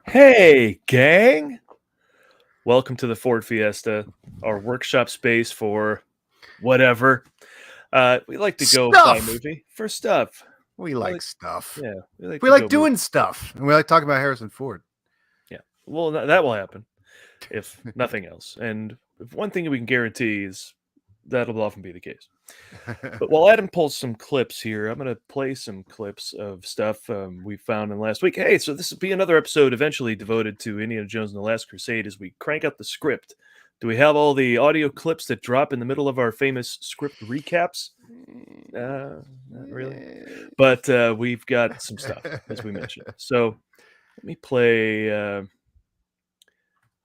Hey, gang! Welcome to the Ford Fiesta, our workshop space for whatever. We like to go buy a Stuff. movie for stuff. We like stuff. Yeah, we like We to like go doing stuff. And we like talking about Harrison Ford. Yeah, well, that will happen if nothing else. And if one thing we can guarantee is that'll often be the case. But while Adam pulls some clips here, I'm going to play some clips of stuff we found in last week. Hey, so this will be another episode eventually devoted to Indiana Jones and the Last Crusade as we crank out the script. Do we have all the audio clips that drop in the middle of our famous script recaps? Not really. But we've got some stuff, as we mentioned. So let me play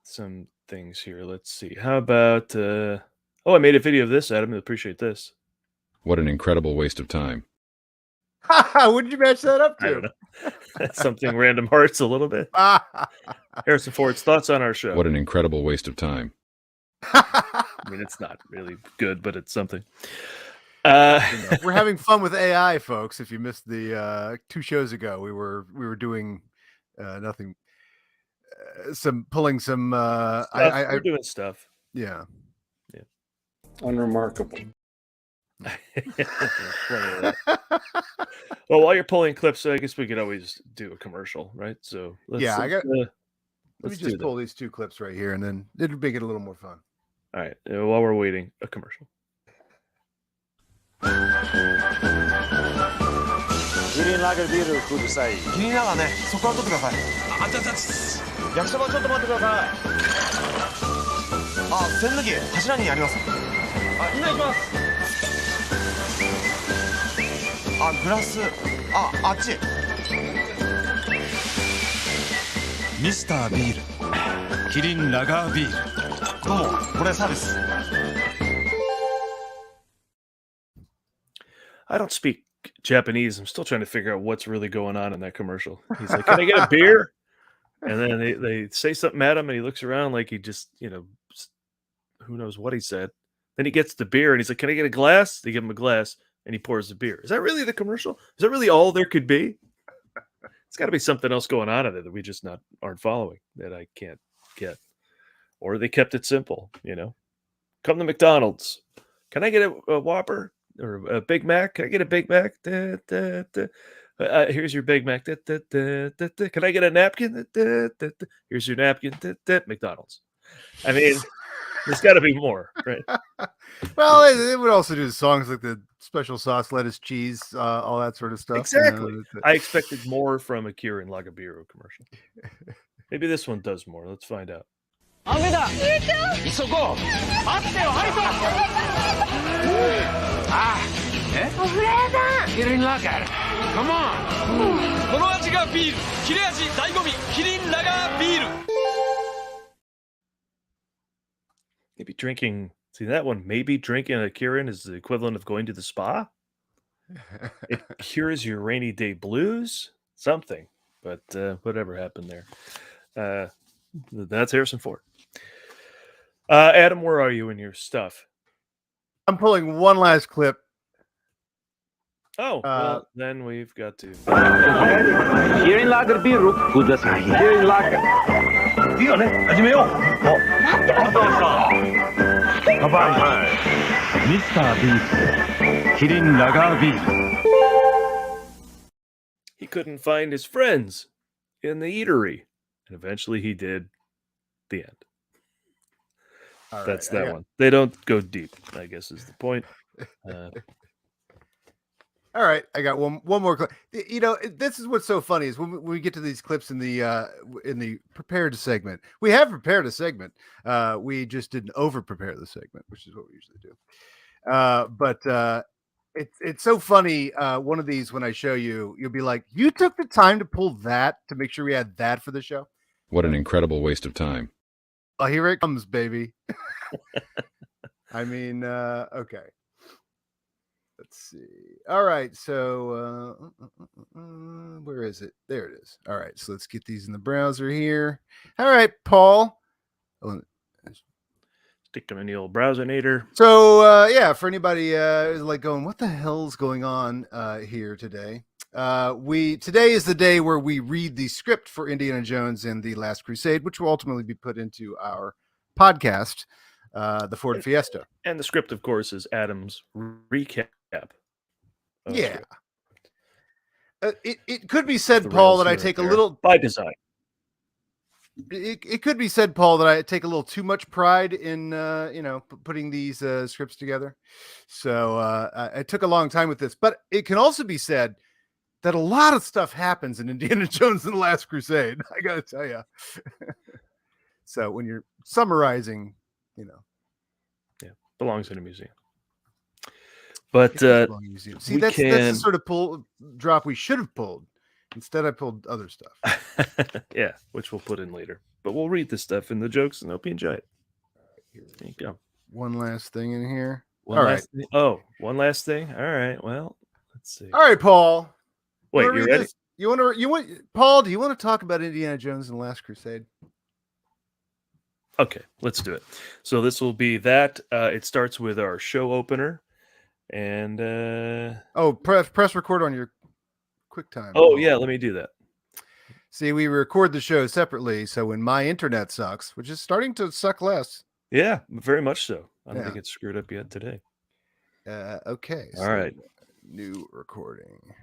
some things here. Let's see. How about... I made a video of this, Adam. I appreciate this. What an incredible waste of time. What did you match that up to? I don't know. Something random hearts a little bit. Harrison Ford's thoughts on our show. What an incredible waste of time. I mean, it's not really good, but it's something. We're having fun with AI, folks. If you missed the 2 shows ago, we were doing nothing. We're doing stuff. Yeah. Unremarkable. Well, while you're pulling clips, I guess we could always do a commercial, right? So let me just pull these 2 clips right here, and then it'll make it a little more fun. All right. While we're waiting, a commercial. キリンラゲビールください。キリンラガーね、そこは取ってください。焼きそばちょっと待ってください。栓抜き柱にあります。今行きます。グラスあっち。ミスタービール、キリンラガービール。どうも、これサービス。I don't speak Japanese. I'm still trying to figure out what's really going on in that commercial. He's like, "Can I get a beer?" And then they say something at him, and he looks around like he just, who knows what he said. Then he gets the beer, and he's like, "Can I get a glass?" They give him a glass, and he pours the beer. Is that really the commercial? Is that really all there could be? It's got to be something else going on in there that we just aren't following, that I can't get. Or they kept it simple, Come to McDonald's. Can I get a Whopper? Or a Big Mac? Can I get a Big Mac? Here's your Big Mac. Can I get a napkin? Here's your napkin. McDonald's. I mean, there's got to be more, right? Well, they would also do songs like the special sauce, lettuce, cheese, all that sort of stuff. Exactly. I expected more from a Kirin Lagabiro commercial. Maybe this one does more. Let's find out. 雨だ。急ごう。待ってよ、ハイソ。おフレーだ。キリンラガー。Come on。この味がビール。切れ味醍醐味。キリンラガービール。Maybe drinking. See that one? Maybe drinking a Kirin is the equivalent of going to the spa. It cures your rainy day blues. Something, but whatever happened there. That's Harrison Ford. Adam, where are you in your stuff? I'm pulling one last clip. Well, then we've got to. Kirin Lagerビールください。Kirin Lager。いいよね、始めよう。待ってますよ。乾杯。ミスタービール。キリンラガービール。He couldn't find his friends in the eatery. And eventually he did. The end. That's that one. They don't go deep, I guess is the point. All right, I got one more clip. This is what's so funny is when we get to these clips in the prepared segment. We have prepared a segment. We just didn't over prepare the segment, which is what we usually do. But it's so funny. One of these, when I show you, you'll be like, "You took the time to pull that to make sure we had that for the show." What an incredible waste of time. Oh, here it comes, baby. I mean, okay. Let's see. All right, so where is it? There it is. All right, so let's get these in the browser here. All right, Paul. Stick them in the old browsernator. So, for anybody like going, what the hell's going on here today? Today is the day where we read the script for Indiana Jones and the Last Crusade, which will ultimately be put into our podcast, the Ford Fiesta. And the script, of course, is Adam's recap. Yeah. It could be said, Paul, that I take a little by design. It could be said, Paul, that I take a little too much pride in putting these scripts together. So I took a long time with this, but it can also be said that a lot of stuff happens in Indiana Jones and the Last Crusade. I got to tell you. So when you're summarizing, belongs in a museum. But see, that's the sort of drop we should have pulled. Instead, I pulled other stuff. Yeah, which we'll put in later. But we'll read this stuff in the jokes and hope you enjoy it. There you go. One last thing in here. One last thing. All right. Well, let's see. All right, Paul. Wait, you ready? Paul, do you want to talk about Indiana Jones and the Last Crusade? Okay, let's do it. So this will be that. It starts with our show opener. And press record on your QuickTime. Oh, yeah, let me do that. See, we record the show separately, so when my internet sucks, which is starting to suck less. Yeah, very much so. I don't think it's screwed up yet today. Okay. All right. New recording.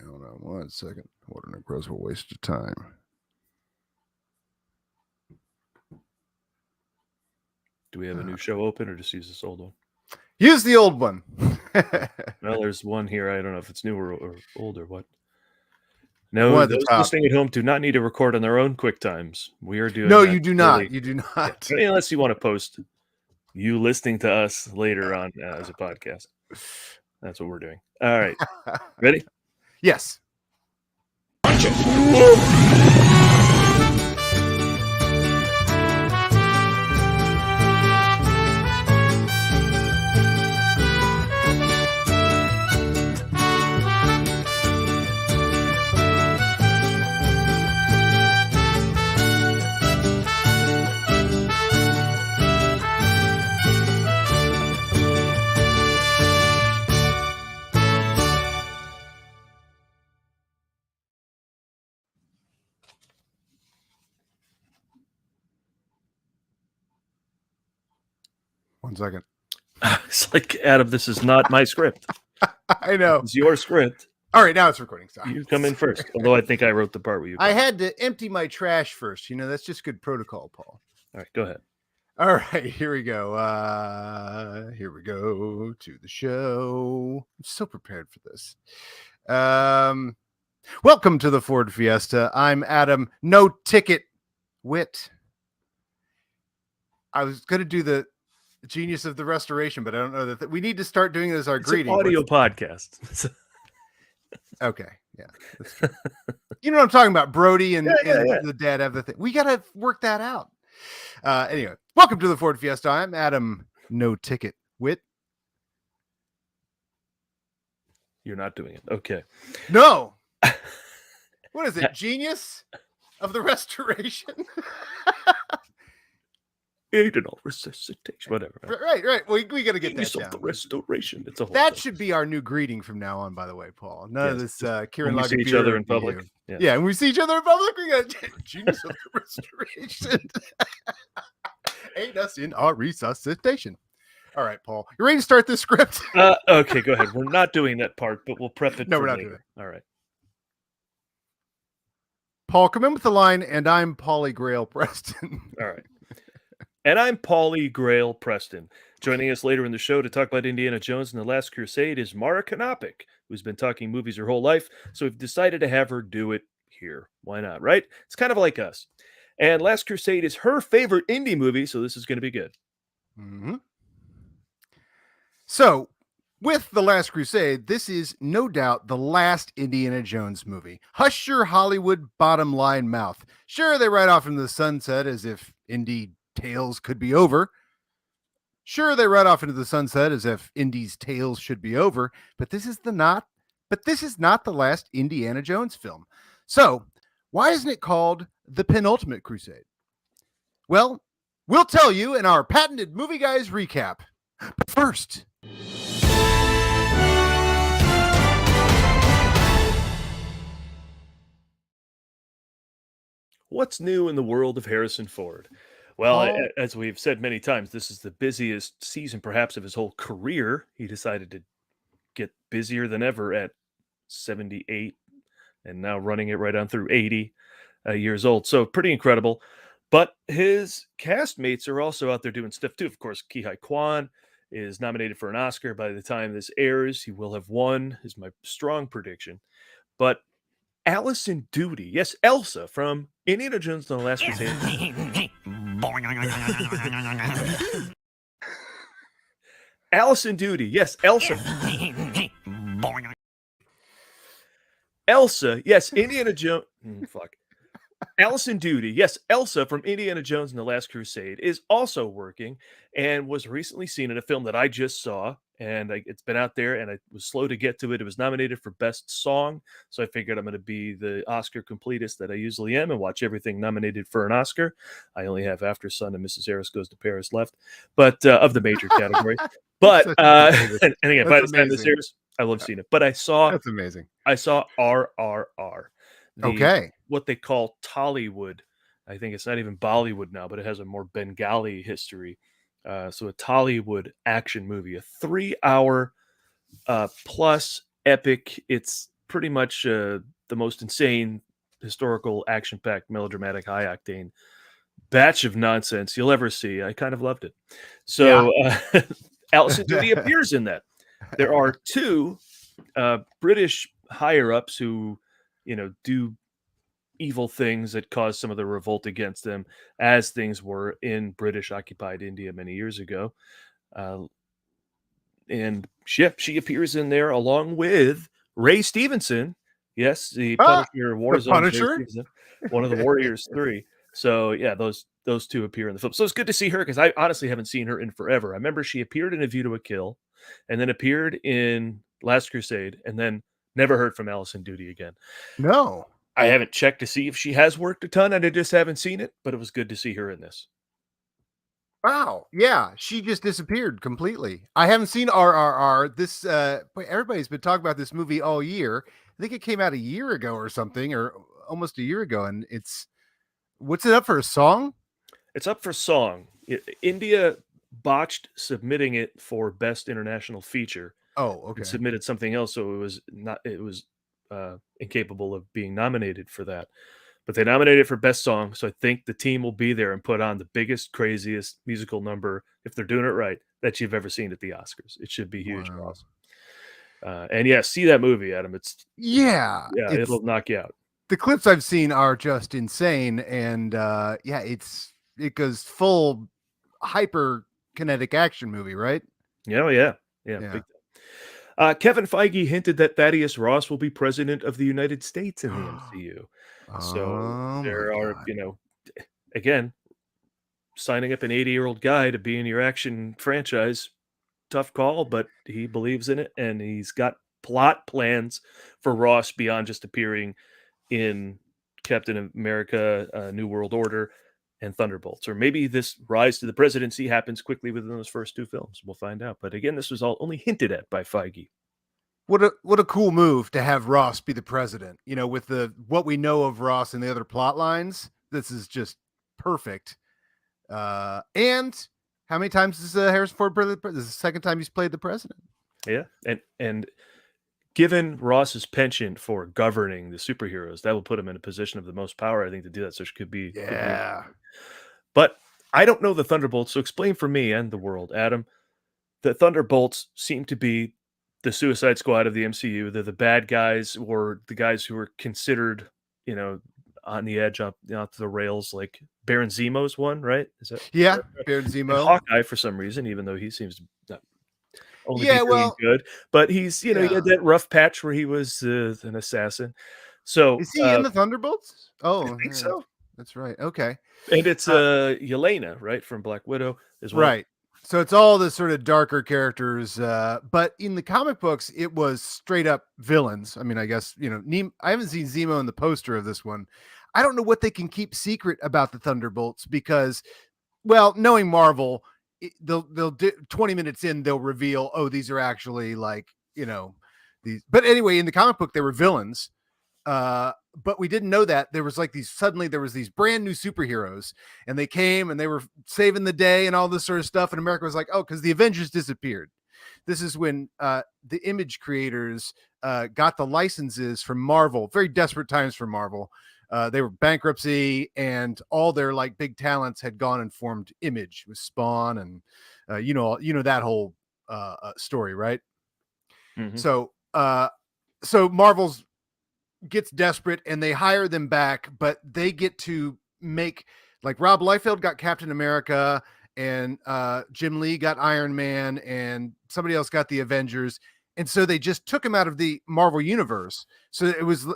Hold on 1 second. What an incredible waste of time. Do we have a new show open or just use this old one? Use the old one. Well, there's one here. I don't know if it's new or old or what. No, those listening at home do not need to record on their own QuickTimes. We are doing. No, you do not. You do not. Yeah, unless you want to post you listening to us later on as a podcast. That's what we're doing. All right. Ready? Yes. One second. It's like, Adam, this is not my script. I know. It's your script. All right, now it's recording. Sorry. You come in first. Although I think I wrote the part where you. I had to empty my trash first. That's just good protocol, Paul. All right, go ahead. All right, here we go. Here we go to the show. I'm so prepared for this. Welcome to the Ford Fiesta. I'm Adam, no ticket wit. I was going to do the genius of the restoration, but I don't know that we need to start doing it as our greeting. An audio podcast. Okay, yeah, that's true. You know what I'm talking about? Brody and the dad have the thing. We got to work that out. Anyway, welcome to the Ford Fiesta. I'm Adam, no ticket wit. You're not doing it. Okay. No. What is it? Genius of the restoration? Resuscitation, whatever. Right. We got to get that down. The restoration. It's a whole that thing. Should be our new greeting from now on. By the way, Paul. None of this. Kieran, when we see each other in public. Yeah, when we see each other in public, we got genius of the restoration. Aid us in our resuscitation. All right, Paul. You ready to start this script? Okay, go ahead. We're not doing that part, but we'll prep it. No, for we're not later. doing it. All right. Paul, come in with the line, and I'm Paulie Grail Preston. All right. And I'm Paulie Grail Preston. Joining us later in the show to talk about Indiana Jones and the Last Crusade is Mara Kanopik, who's been talking movies her whole life. So we've decided to have her do it here. Why not, right? It's kind of like us. And Last Crusade is her favorite indie movie, so this is going to be good. Mm-hmm. So, with The Last Crusade, this is no doubt the last Indiana Jones movie. Hush your Hollywood bottom line mouth. Sure, they ride off into the sunset as if indie tales could be over. Sure, they ride off into the sunset as if Indy's tales should be over, but this is not the last Indiana Jones film. So, why isn't it called The Penultimate Crusade? Well, we'll tell you in our patented Movie Guys recap. But first, What's new in the world of Harrison Ford? Well, Oh. as we've said many times, this is the busiest season perhaps of his whole career. He decided to get busier than ever at 78 and now running it right on through 80 years old. So pretty incredible. But his castmates are also out there doing stuff too. Of course, Ki-Hai Kwan is nominated for an Oscar. By the time this airs, he will have won, is my strong prediction. But Alison Doody, yes, Elsa from Indiana Jones and the Last Crusade. Alison Doody, yes, Elsa. Elsa, yes, Indiana Jones. Fuck. Alison Doody, yes, Elsa from Indiana Jones and the Last Crusade is also working and was recently seen in a film that I just saw. And it's been out there and I was slow to get to it. It was nominated for Best Song. So I figured I'm going to be the Oscar completist that I usually am and watch everything nominated for an Oscar. I only have After Sun and Mrs. Harris Goes to Paris left, but of the major categories. But, and again, by the time this airs, I love seeing it. But That's amazing. I saw RRR. Okay. What they call Tollywood. I think it's not even Bollywood now, but it has a more Bengali history. So a Tollywood action movie, a 3-hour plus epic. It's pretty much the most insane historical action-packed melodramatic high octane batch of nonsense you'll ever see. I kind of loved it. So Alison Doody appears in that. There are two British higher-ups who, do evil things that caused some of the revolt against them, as things were in British occupied India many years ago. And she appears in there along with Ray Stevenson. Yes, the Punisher Warzone. Punisher? One of the Warriors 3. So yeah, those two appear in the film. So it's good to see her because I honestly haven't seen her in forever. I remember she appeared in A View to a Kill and then appeared in Last Crusade and then never heard from Alison Doody again. No. I haven't checked to see if she has worked a ton, and I just haven't seen it, but it was good to see her in this. Wow. Yeah. She just disappeared completely. I haven't seen RRR. This, everybody's been talking about this movie all year. I think it came out a year ago or something, or almost a year ago. And what's it up for, a song? It's up for song. India botched submitting it for Best International Feature. Oh, okay. And submitted something else, so it was incapable of being nominated for that. But they nominated it for Best Song, so I think the team will be there and put on the biggest, craziest musical number, if they're doing it right, that you've ever seen at the Oscars. It should be huge and awesome. And yeah, see that movie, Adam. It'll knock you out. The clips I've seen are just insane, and it goes full hyper kinetic action movie, right? Yeah. Big time. Kevin Feige hinted that Thaddeus Ross will be president of the United States in the MCU. So there are, again, signing up an 80-year-old guy to be in your action franchise, tough call, but he believes in it, and he's got plot plans for Ross beyond just appearing in Captain America, New World Order, and Thunderbolts. Or maybe this rise to the presidency happens quickly within those first two films. We'll find out. But again, this was all only hinted at by Feige. What a cool move to have Ross be the president. With what we know of Ross and the other plot lines, this is just perfect. And how many times is Harrison Ford this is the second time he's played the president? Yeah, and given Ross's penchant for governing the superheroes, that will put him in a position of the most power, I think, to do that. So it could be. But I don't know the Thunderbolts, so explain for me and the world, Adam. The Thunderbolts seem to be the Suicide Squad of the MCU. They're the bad guys, or the guys who are considered, on the edge, off the rails. Like Baron Zemo's one, right? Is that Baron Zemo? And Hawkeye, for some reason, even though he seems not only good, but he's he had that rough patch where he was an assassin. So is he in the Thunderbolts? Oh, I think so. That's right. Okay, and it's Yelena, right, from Black Widow as well. Right. So it's all the sort of darker characters, but in the comic books, it was straight up villains. I mean, I guess, I haven't seen Zemo in the poster of this one. I don't know what they can keep secret about the Thunderbolts because, well, knowing Marvel, they'll do 20 minutes in, they'll reveal, oh, these are actually like, these. But anyway, in the comic book, they were villains. but we didn't know that there was like suddenly there was these brand new superheroes, and they came and they were saving the day and all this sort of stuff. And America was like, oh, because the Avengers disappeared. This is when the Image creators got the licenses from Marvel. Very desperate times for Marvel. They were bankruptcy, and all their like big talents had gone and formed Image with Spawn, and you know that whole story, right? Mhm. So Marvel's gets desperate and they hire them back, but they get to make, like, Rob Liefeld got Captain America, and Jim Lee got Iron Man, and somebody else got the Avengers. And so they just took him out of the Marvel universe. So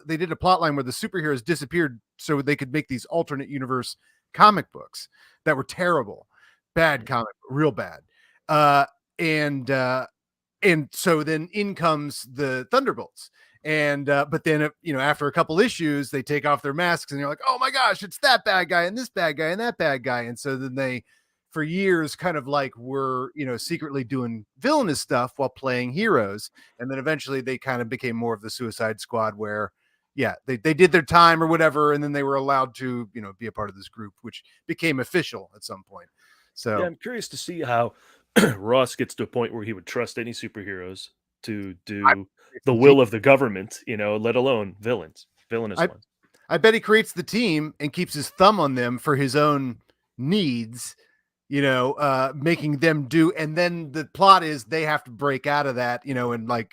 they did a plot line where the superheroes disappeared so they could make these alternate universe comic books that were terrible, bad comic, real bad. And so then in comes the Thunderbolts. And but then after a couple issues, they take off their masks and you're like, oh my gosh, it's that bad guy and this bad guy and that bad guy. And so then they, for years, kind of like were secretly doing villainous stuff while playing heroes. And then eventually they kind of became more of the Suicide Squad, where they did their time or whatever, and then they were allowed to be a part of this group, which became official at some point. So Yeah, I'm curious to see how Ross gets to a point where he would trust any superheroes to do the will of the government, let alone villainous ones. I bet he creates the team and keeps his thumb on them for his own needs, making them do. And then the plot is they have to break out of that, and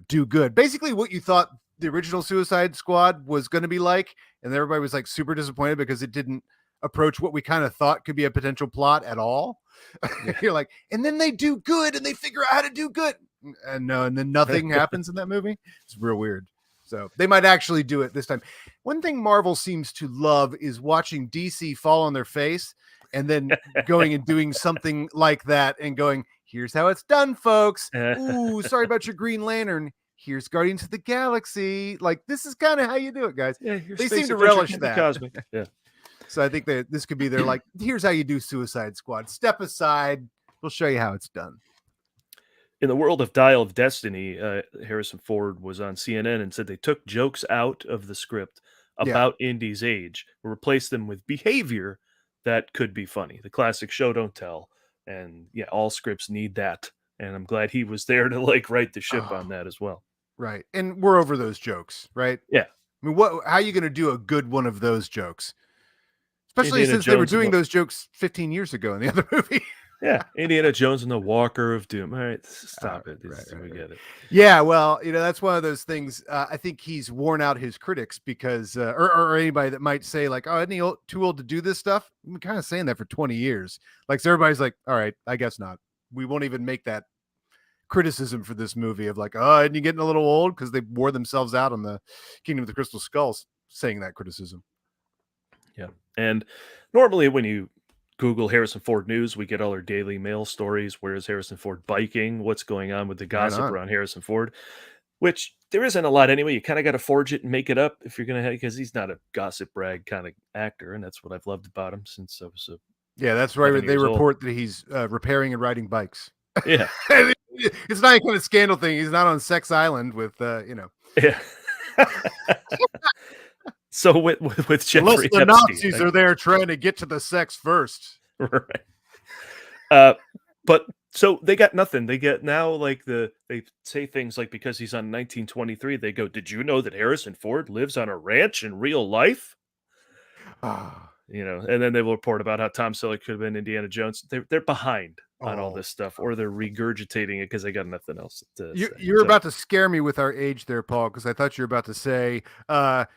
do good. Basically what you thought the original Suicide Squad was going to be like. And everybody was like super disappointed because it didn't approach what we kind of thought could be a potential plot at all. You're like, and then they do good and they figure out how to do good. And then nothing happens in that movie. It's real weird. So they might actually do it this time. One thing Marvel seems to love is watching DC fall on their face and then going and doing something like that and going, here's how it's done, folks. Ooh, sorry about your Green Lantern. Here's Guardians of the Galaxy. Like, this is kind of how you do it, guys. Yeah, they seem to relish that. Cosmic. Yeah. So I think that this could be their, like, here's how you do Suicide Squad. Step aside. We'll show you how it's done. In the world of Dial of Destiny, Harrison Ford was on CNN and said they took jokes out of the script about Indy's age, replaced them with behavior that could be funny. The classic show don't tell. And yeah, all scripts need that. And I'm glad he was there to right the ship on that as well. Right. And we're over those jokes, right? Yeah. I mean, how are you going to do a good one of those jokes? Especially Indiana since they were doing those jokes 15 years ago in the other movie. Yeah, Indiana Jones and the Walker of Doom. All right, stop it. We get it. Yeah, well, that's one of those things. I think he's worn out his critics because, or anybody that might say like, "Oh, isn't he too old to do this stuff?" I'm kind of saying that for 20 years. Like, so everybody's like, "All right, I guess not. We won't even make that criticism for this movie of like, oh, isn't he getting a little old?" Because they wore themselves out on the Kingdom of the Crystal Skulls saying that criticism. Yeah, and normally when you Google Harrison Ford news, we get all our Daily Mail stories. Where is Harrison Ford biking? What's going on with the gossip around Harrison Ford? Which there isn't a lot anyway. You kind of got to forge it and make it up if you're going to, because he's not a gossip brag kind of actor. And that's what I've loved about him since I was that's right. They report that he's repairing and riding bikes. Yeah. It's not a kind of scandal thing. He's not on Sex Island with, Yeah. So with Jeffrey unless the Epstein, Nazis are there trying to get to the sex first. Right. But so they got nothing. They get now they say things like, because he's on 1923, they go, did you know that Harrison Ford lives on a ranch in real life? And then they will report about how Tom Selleck could have been Indiana Jones. They're behind on all this stuff, or they're regurgitating it because they got nothing else to say. You're about to scare me with our age there, Paul, because I thought you were about to say,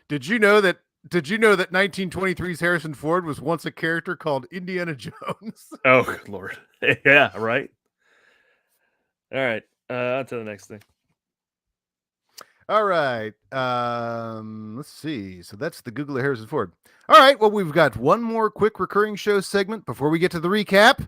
did you know that 1923's Harrison Ford was once a character called Indiana Jones? Oh, good Lord. Yeah, right. All right. On to the next thing. All right. Let's see. So that's the Google of Harrison Ford. All right. Well, we've got one more quick recurring show segment before we get to the recap.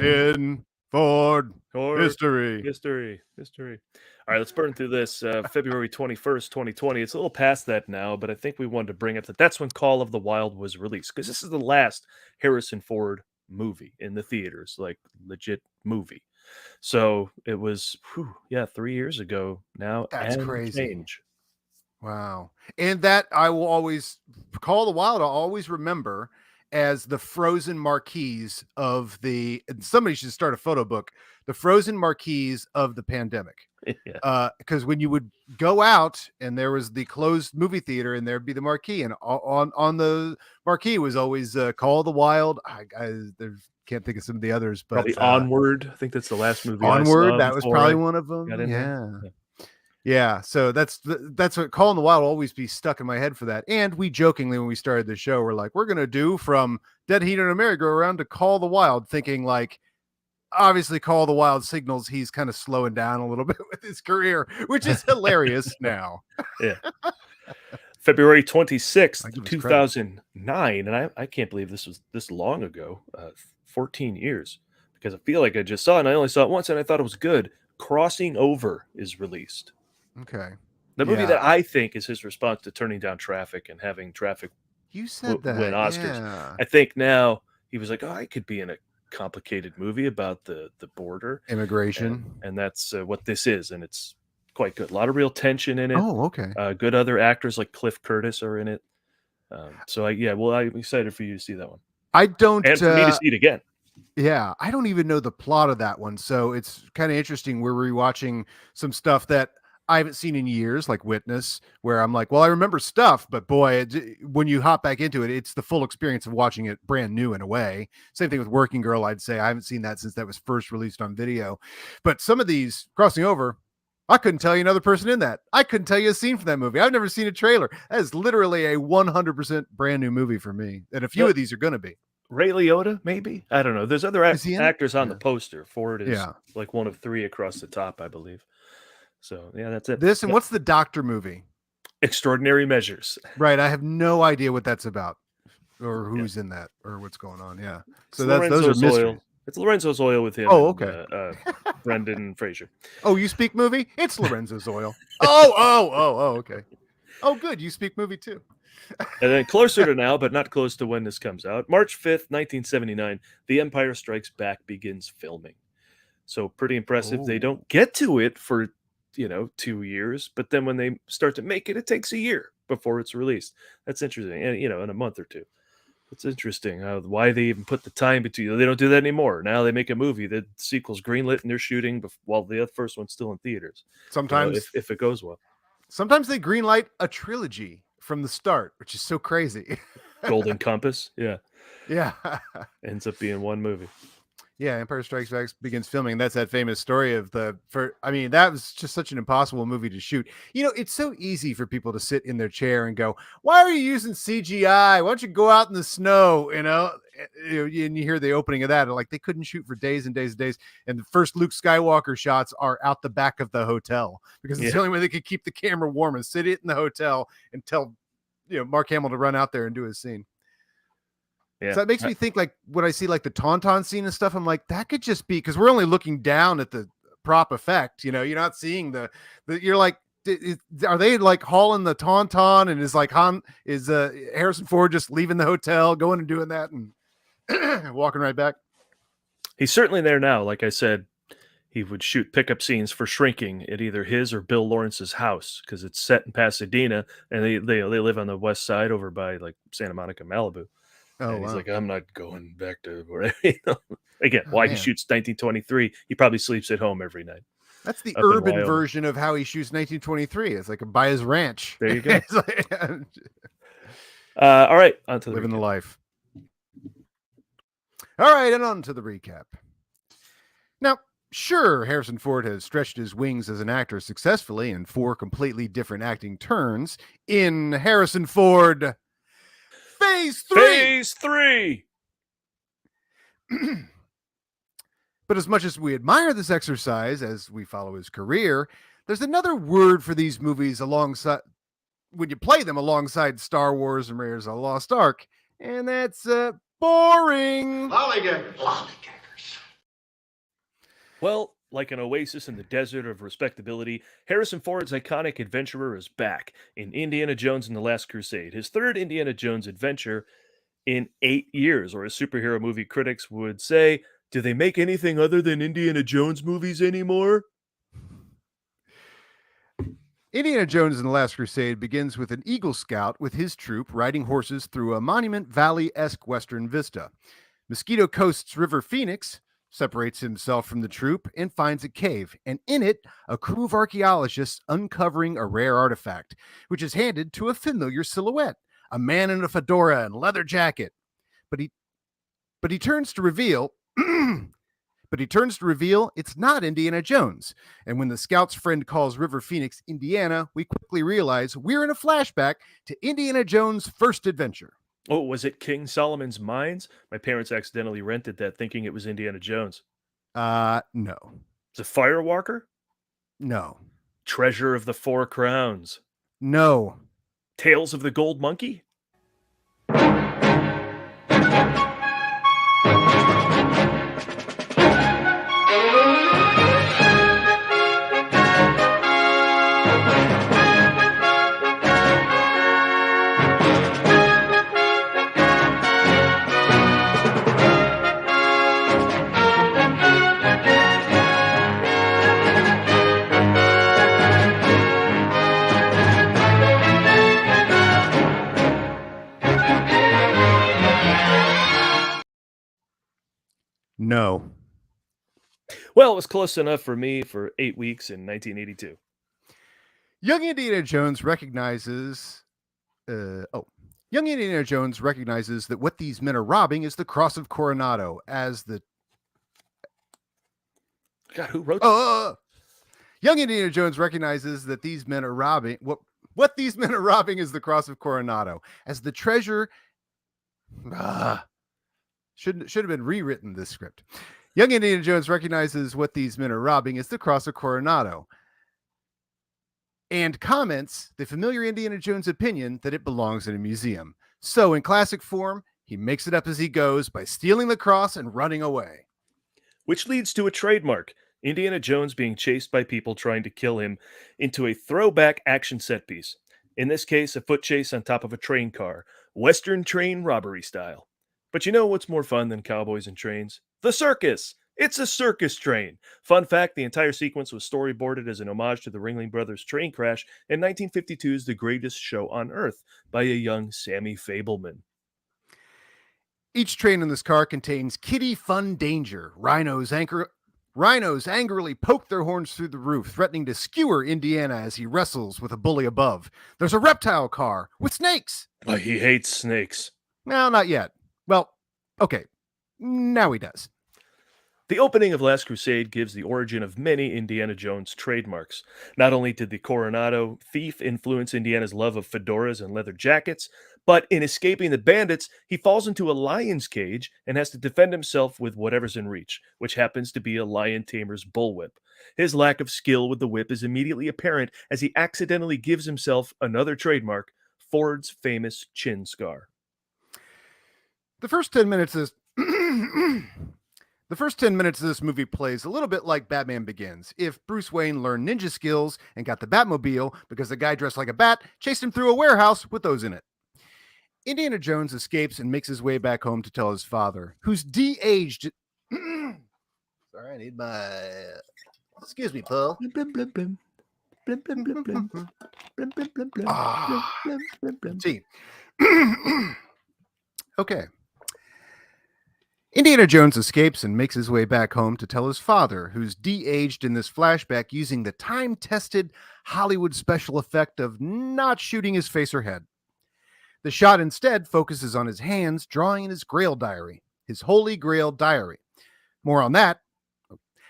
In Ford history. All right, let's burn through this. February 21st, 2020. It's a little past that now, but I think we wanted to bring up that's when Call of the Wild was released, because this is the last Harrison Ford movie in the theaters, like legit movie. So it was, 3 years ago now, That's and crazy. change. Wow. And that I will always Call of the Wild. I'll always remember as the frozen marquees of and somebody should start a photo book, the frozen marquees of the pandemic. Yeah. Because when you would go out and there was the closed movie theater and there'd be the marquee, and on the marquee was always Call of the Wild. I can't think of some of the others, but Probably Onward. I think that's the last movie I Onward, saw that was before probably I one of got them. in Yeah. there. Yeah, so that's what Call in the Wild will always be stuck in my head for that. And we jokingly, when we started the show, we're like, we're gonna do from Dead Heat and a Merry-Go-Round to Call the Wild, thinking like, obviously Call the Wild signals he's kind of slowing down a little bit with his career, which is hilarious now. Yeah. February 26th, I give us credit. 2009, and I can't believe this was this long ago, 14 years, because I feel like I just saw it, and I only saw it once, and I thought it was good. Crossing Over is released. Okay. The movie Yeah. that I think is his response to turning down Traffic and having Traffic You said that. win Oscars. Yeah. I think now he was like, oh, I could be in a complicated movie about the border. Immigration. And that's what this is, and it's quite good. A lot of real tension in it. Oh, okay. Good other actors like Cliff Curtis are in it. I'm excited for you to see that one. I don't And for me to see it again. Yeah, I don't even know the plot of that one, so it's kind of interesting. We're rewatching some stuff that I haven't seen in years, like Witness, where I'm like, well, I remember stuff, but boy, when you hop back into it, it's the full experience of watching it brand new in a way. Same thing with Working Girl. I'd say I haven't seen that since that was first released on video. But some of these Crossing Over, I couldn't tell you another person in that. I couldn't tell you a scene from that movie. I've never seen a trailer. That is literally a 100% brand new movie for me. And a few of these are going to be. Ray Liotta, maybe? I don't know. There's other actors on Yeah. the poster. Ford is Yeah. like one of three across the top, I believe. So, yeah, that's it. This and what's the Doctor movie? Extraordinary Measures. Right. I have no idea what that's about or who's in that or what's going on. Yeah. So those are Lorenzo's mysteries. Oil. It's Lorenzo's Oil with him. Oh, and, okay. Brendan Fraser. Oh, You Speak movie? It's Lorenzo's Oil. Oh, okay. Oh, good. You Speak movie too. And then closer to now, but not close to when this comes out, March 5th, 1979, The Empire Strikes Back begins filming. So pretty impressive. They don't get to it for, 2 years, but then when they start to make it, it takes a year before it's released. That's interesting. And, in a month or two. It's interesting why they even put the time between. They don't do that anymore. Now they make a movie. The sequel's greenlit and they're shooting while the first one's still in theaters. Sometimes, if it goes well. Sometimes they greenlight a trilogy from the start, which is so crazy. Golden Compass, yeah. Ends up being one movie. Yeah, Empire Strikes Back begins filming. That's that famous story of that was just such an impossible movie to shoot. It's so easy for people to sit in their chair and go, why are you using CGI? Why don't you go out in the snow? And you hear the opening of that, and like they couldn't shoot for days and days and days. And the first Luke Skywalker shots are out the back of the hotel because it's the only way they could keep the camera warm and sit it in the hotel and tell Mark Hamill to run out there and do his scene. Yeah. So that makes me think, like, when I see like the Tauntaun scene and stuff, I'm like, that could just be because we're only looking down at the prop effect. You're not seeing you're like, are they like hauling the Tauntaun and is Harrison Ford just leaving the hotel, going and doing that and walking right back? He's certainly there now. Like I said, he would shoot pickup scenes for Shrinking at either his or Bill Lawrence's house because it's set in Pasadena and they live on the west side over by like Santa Monica, Malibu. Oh, and he's like, I'm not going back to where. Again, why he shoots 1923? He probably sleeps at home every night. That's the urban version of how he shoots 1923. It's like by his ranch. There you go. All right, on to living the life. All right, and on to the recap. Now, sure, Harrison Ford has stretched his wings as an actor successfully in 4 completely different acting turns in Harrison Ford Phase 3. But as much as we admire this exercise as we follow his career, there's another word for these movies alongside when you play them alongside Star Wars and Raiders of the Lost Ark, and that's boring. Lollygaggers. Well, like an oasis in the desert of respectability, Harrison Ford's iconic adventurer is back in Indiana Jones and the Last Crusade, his third Indiana Jones adventure, in 8 years, or as superhero movie critics would say, do they make anything other than Indiana Jones movies anymore? Indiana Jones and the Last Crusade begins with an Eagle Scout with his troop riding horses through a Monument Valley-esque western vista. Mosquito Coast's River Phoenix separates himself from the troop and finds a cave, and in it, a crew of archaeologists uncovering a rare artifact, which is handed to a familiar silhouette, a man in a fedora and leather jacket. But he turns to reveal it's not Indiana Jones. And when the scout's friend calls River Phoenix Indiana, we quickly realize we're in a flashback to Indiana Jones' first adventure. Oh, was it King Solomon's Mines? My parents accidentally rented that thinking it was Indiana Jones. No. It's a Firewalker? No. Treasure of the Four Crowns. No. Tales of the Gold Monkey? No. Well, it was close enough for me for 8 weeks in 1982. Young Indiana Jones recognizes Young Indiana Jones recognizes that what these men are robbing is the Cross of Coronado as the God, who wrote that? Young Indiana Jones recognizes that these men are robbing what these men are robbing is the Cross of Coronado as the treasure. Should have been rewritten, this script. Young Indiana Jones recognizes what these men are robbing is the Cross of Coronado and comments the familiar Indiana Jones opinion that it belongs in a museum. So in classic form, he makes it up as he goes by stealing the cross and running away. Which leads to a trademark, Indiana Jones being chased by people trying to kill him into a throwback action set piece. In this case, a foot chase on top of a train car, Western train robbery style. But you know what's more fun than cowboys and trains? The circus! It's a circus train! Fun fact, the entire sequence was storyboarded as an homage to the Ringling Brothers train crash in 1952's The Greatest Show on Earth by a young Sammy Fableman. Each train in this car contains Kitty Fun Danger. Rhinos angrily poke their horns through the roof, threatening to skewer Indiana as he wrestles with a bully above. There's a reptile car with snakes! He hates snakes. No, not yet. Well, okay. Now he does. The opening of Last Crusade gives the origin of many Indiana Jones trademarks. Not only did the Coronado thief influence Indiana's love of fedoras and leather jackets, but in escaping the bandits, he falls into a lion's cage and has to defend himself with whatever's in reach, which happens to be a lion tamer's bullwhip. His lack of skill with the whip is immediately apparent as he accidentally gives himself another trademark, Ford's famous chin scar. The first 10 minutes of this movie plays a little bit like Batman Begins. If Bruce Wayne learned ninja skills and got the Batmobile because the guy dressed like a bat chased him through a warehouse with those in it. Indiana Jones escapes and makes his way back home to tell his father, who's de-aged. Sorry, I need my. Excuse me, Paul. See. Okay. Indiana Jones escapes and makes his way back home to tell his father, who's de-aged in this flashback using the time-tested Hollywood special effect of not shooting his face or head. The shot instead focuses on his hands drawing in his Grail diary, his Holy Grail diary. More on that.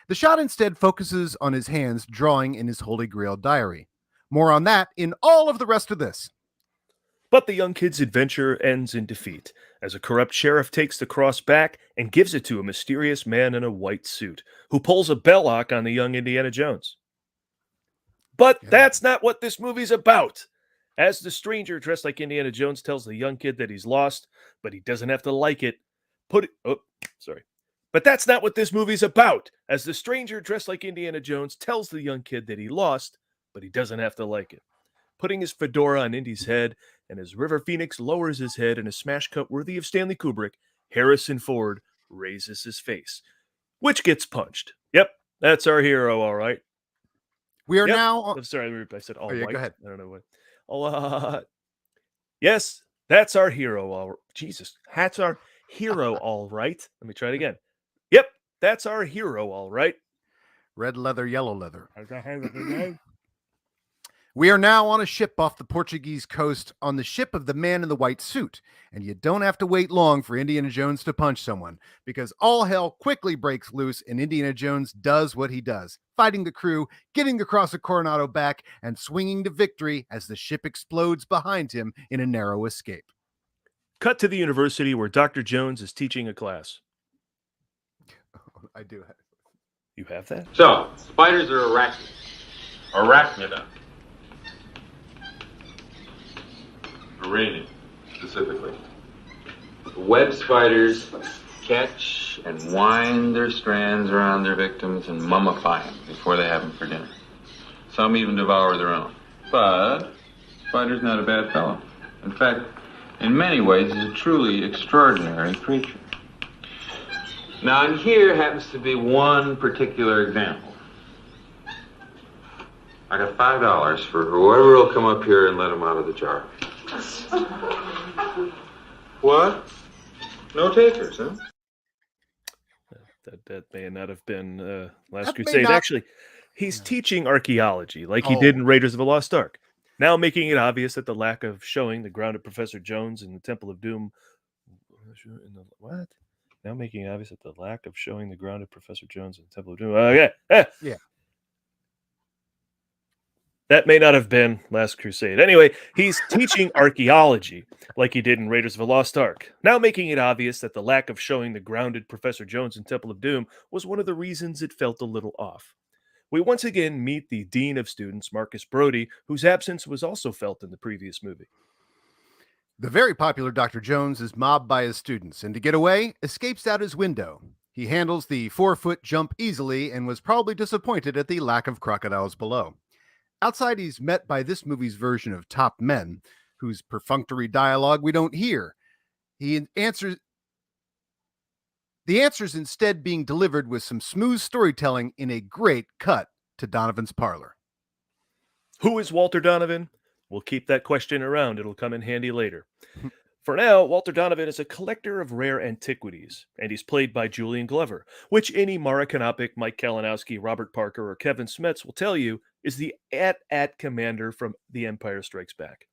The shot instead focuses on his hands drawing in his Holy Grail diary. More on that in all of the rest of this. But the young kid's adventure ends in defeat, as a corrupt sheriff takes the cross back and gives it to a mysterious man in a white suit, who pulls a belloc on the young Indiana Jones. But that's not what this movie's about. As the stranger dressed like Indiana Jones tells the young kid that he's lost, but he doesn't have to like it, But that's not what this movie's about. As the stranger dressed like Indiana Jones tells the young kid that he lost, but he doesn't have to like it. putting his fedora on Indy's head, and as River Phoenix lowers his head in a smash cut worthy of Stanley Kubrick, Harrison Ford raises his face, which gets punched. Yep, that's our hero, all right. We are Yep. now. I'm sorry, I said all Oh, yeah, white. go ahead. I don't know what. Oh, yes, that's our hero. All Jesus, that's our hero. All right. Let me try it again. Yep, that's our hero. All right. Red leather, yellow leather. We are now on a ship off the Portuguese coast on the ship of the man in the white suit, and you don't have to wait long for Indiana Jones to punch someone, because all hell quickly breaks loose and Indiana Jones does what he does, fighting the crew, getting across the Coronado back, and swinging to victory as the ship explodes behind him in a narrow escape. Cut to the university where Dr. Jones is teaching a class. I do have. You have that? So, spiders are arachnida. Arachnid, specifically. Web spiders catch and wind their strands around their victims and mummify them before they have them for dinner. Some even devour their own. But spider's not a bad fellow. In fact, in many ways, he's a truly extraordinary creature. Now, and here happens to be one particular example. I got $5 for whoever will come up here and let him out of the jar. What? No takers, huh? That may not have been Last That may Crusade. not- Actually, he's teaching archaeology like he did in Raiders of the Lost Ark. Now making it obvious that the lack of showing the grounded Professor Jones in the Temple of Doom. What? Now making it obvious that the lack of showing the grounded Professor Jones in the Temple of Doom. Okay. Yeah. That may not have been Last Crusade. Anyway, he's teaching archaeology like he did in Raiders of the Lost Ark. Now making it obvious that the lack of showing the grounded Professor Jones in Temple of Doom was one of the reasons it felt a little off. We once again meet the Dean of Students, Marcus Brody, whose absence was also felt in the previous movie. The very popular Dr. Jones is mobbed by his students, and to get away, escapes out his window. He handles the 4-foot jump easily and was probably disappointed at the lack of crocodiles below. Outside, he's met by this movie's version of Top Men, whose perfunctory dialogue we don't hear. The answers instead being delivered with some smooth storytelling in a great cut to Donovan's parlor. Who is Walter Donovan? We'll keep that question around. It'll come in handy later. For now, Walter Donovan is a collector of rare antiquities, and he's played by Julian Glover, which any Mara Kanopik, Mike Kalinowski, Robert Parker, or Kevin Smets will tell you is the AT-AT commander from The Empire Strikes Back.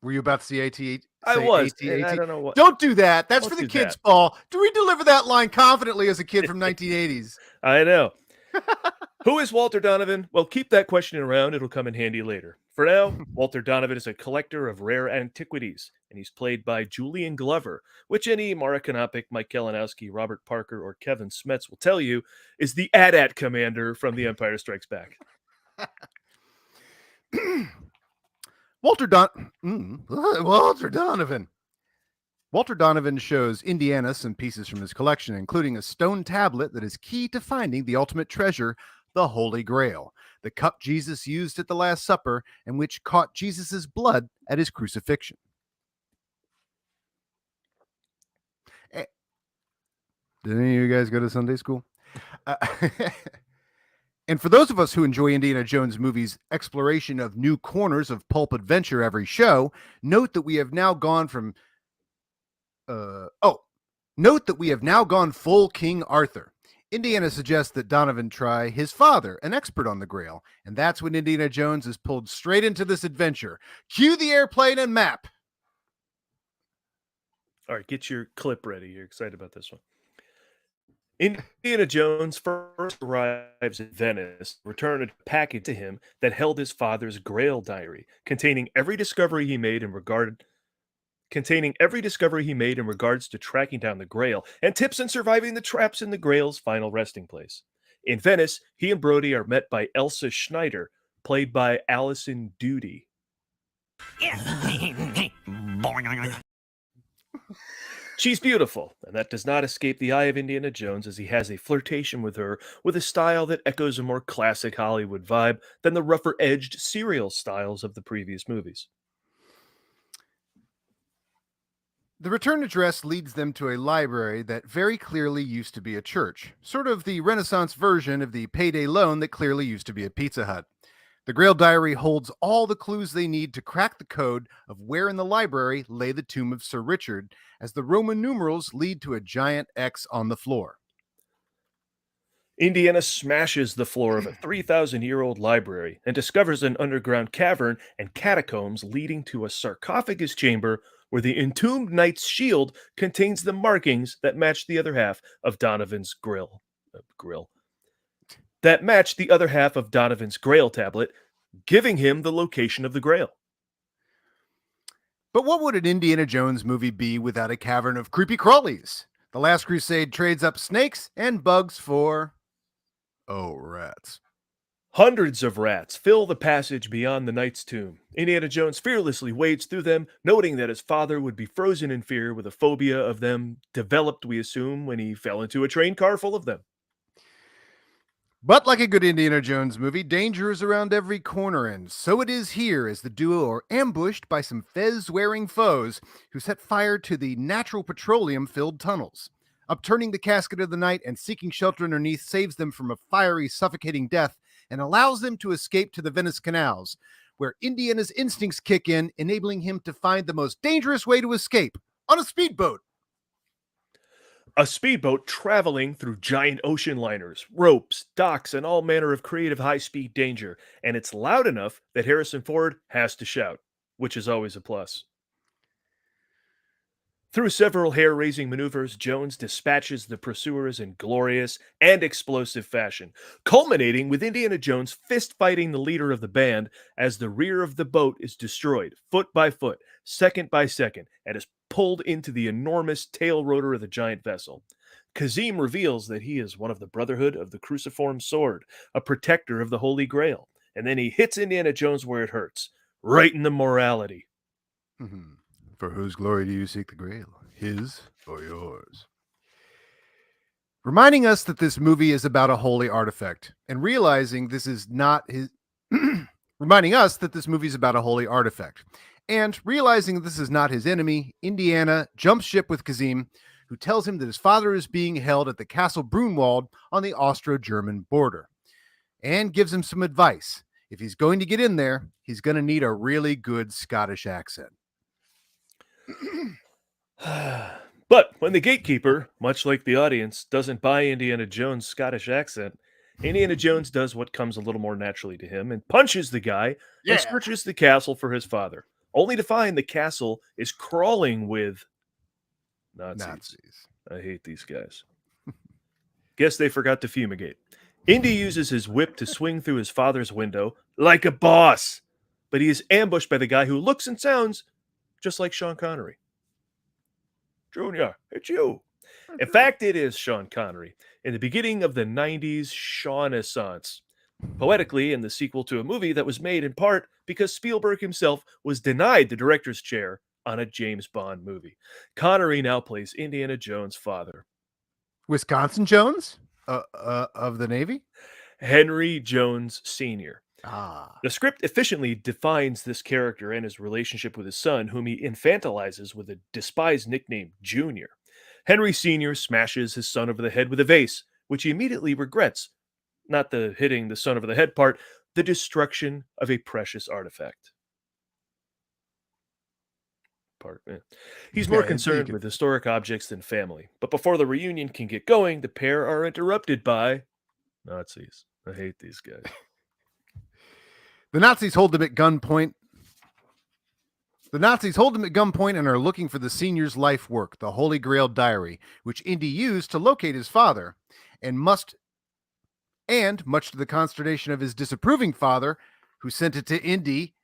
Were you about to see AT-AT? I was. AT-AT? I don't know what. Don't do that. That's Don't for the do kids, that. Paul. Do we deliver that line confidently as a kid from 1980s? I know. Who is Walter Donovan? Well, keep that question around. It'll come in handy later. For now, Walter Donovan is a collector of rare antiquities, and he's played by Julian Glover, which any Mara Kanopik, Mike Kalinowski, Robert Parker, or Kevin Smets will tell you is the AT-AT commander from The Empire Strikes Back. Walter Donovan. Walter Donovan shows Indiana some pieces from his collection, including a stone tablet that is key to finding the ultimate treasure, the Holy Grail, the cup Jesus used at the Last Supper and which caught Jesus' blood at his crucifixion. Did any of you guys go to Sunday school? And for those of us who enjoy Indiana Jones movies' exploration of new corners of pulp adventure every show, note that we have now gone from full King Arthur. Indiana suggests that Donovan try his father, an expert on the Grail, and that's when Indiana Jones is pulled straight into this adventure. Cue the airplane and map. All right, get your clip ready. You're excited about this one. Indiana Jones first arrives in Venice, returned a package to him that held his father's Grail diary, containing every discovery he made in regards to tracking down the Grail and tips on surviving the traps in the Grail's final resting place. In Venice, he and Brody are met by Elsa Schneider, played by Alison Doody. She's beautiful, and that does not escape the eye of Indiana Jones as he has a flirtation with her with a style that echoes a more classic Hollywood vibe than the rougher edged serial styles of the previous movies. The return address leads them to a library that very clearly used to be a church, sort of the Renaissance version of the payday loan that clearly used to be a Pizza Hut. The Grail Diary holds all the clues they need to crack the code of where in the library lay the tomb of Sir Richard, as the Roman numerals lead to a giant X on the floor. Indiana smashes the floor of a 3,000-year-old library and discovers an underground cavern and catacombs leading to a sarcophagus chamber where the entombed knight's shield contains the markings that match the other half of Donovan's grill. That match the other half of Donovan's Grail tablet, giving him the location of the Grail. But what would an Indiana Jones movie be without a cavern of creepy crawlies? The Last Crusade trades up snakes and bugs for... rats. Hundreds of rats fill the passage beyond the knight's tomb. Indiana Jones fearlessly wades through them, noting that his father would be frozen in fear with a phobia of them, developed, we assume, when he fell into a train car full of them. But like a good Indiana Jones movie, danger is around every corner, and so it is here as the duo are ambushed by some fez-wearing foes who set fire to the natural petroleum-filled tunnels. Upturning the casket of the knight and seeking shelter underneath saves them from a fiery, suffocating death and allows them to escape to the Venice canals, where Indiana's instincts kick in, enabling him to find the most dangerous way to escape, on a speedboat. A speedboat traveling through giant ocean liners, ropes, docks, and all manner of creative high-speed danger, and it's loud enough that Harrison Ford has to shout, which is always a plus. Through several hair-raising maneuvers, Jones dispatches the pursuers in glorious and explosive fashion, culminating with Indiana Jones fist-fighting the leader of the band as the rear of the boat is destroyed, foot by foot, second by second, and is pulled into the enormous tail rotor of the giant vessel. Kazim reveals that he is one of the Brotherhood of the Cruciform Sword, a protector of the Holy Grail, and then he hits Indiana Jones where it hurts, right in the morality. For whose glory do you seek the Grail? His or yours? Reminding us that this movie is about a holy artifact, and realizing this is not his... reminding us that this movie is about a holy artifact. And realizing this is not his enemy, Indiana jumps ship with Kazim, who tells him that his father is being held at the Castle Brunwald on the Austro-German border, and gives him some advice. If he's going to get in there, he's going to need a really good Scottish accent. But when the gatekeeper, much like the audience, doesn't buy Indiana Jones' Scottish accent, Indiana Jones does what comes a little more naturally to him and punches the guy and searches the castle for his father, only to find the castle is crawling with Nazis. I hate these guys. Guess they forgot to fumigate. Indy uses his whip to swing through his father's window like a boss, but he is ambushed by the guy who looks and sounds just like Sean Connery. Junior, it's you. In fact, it is Sean Connery in the beginning of the 90s Shawnaissance. Poetically, in the sequel to a movie that was made in part because Spielberg himself was denied the director's chair on a James Bond movie. Connery now plays Indiana Jones' father. Wisconsin Jones of the Navy? Henry Jones Sr. Ah. The script efficiently defines this character and his relationship with his son, whom he infantilizes with a despised nickname, Junior. Henry Sr. smashes his son over the head with a vase, which he immediately regrets. Not the hitting the son over the head part, the destruction of a precious artifact. He's more concerned with historic objects than family. But before the reunion can get going, the pair are interrupted by Nazis. I hate these guys. The Nazis hold them at gunpoint. And are looking for the senior's life work, the Holy Grail Diary, which Indy used to locate his father, and much to the consternation of his disapproving father, who sent it to Indy,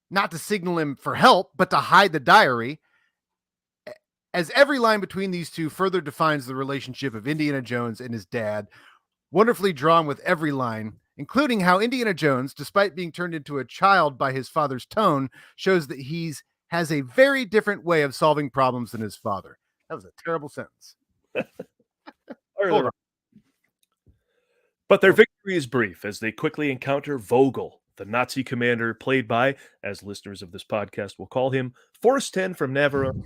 not to signal him for help, but to hide the diary, as every line between these two further defines the relationship of Indiana Jones and his dad, wonderfully drawn with every line, including how Indiana Jones, despite being turned into a child by his father's tone, shows that has a very different way of solving problems than his father. That was a terrible sentence. Hold on. But their victory is brief as they quickly encounter Vogel, the Nazi commander played by, as listeners of this podcast will call him, Force 10 from Navarro.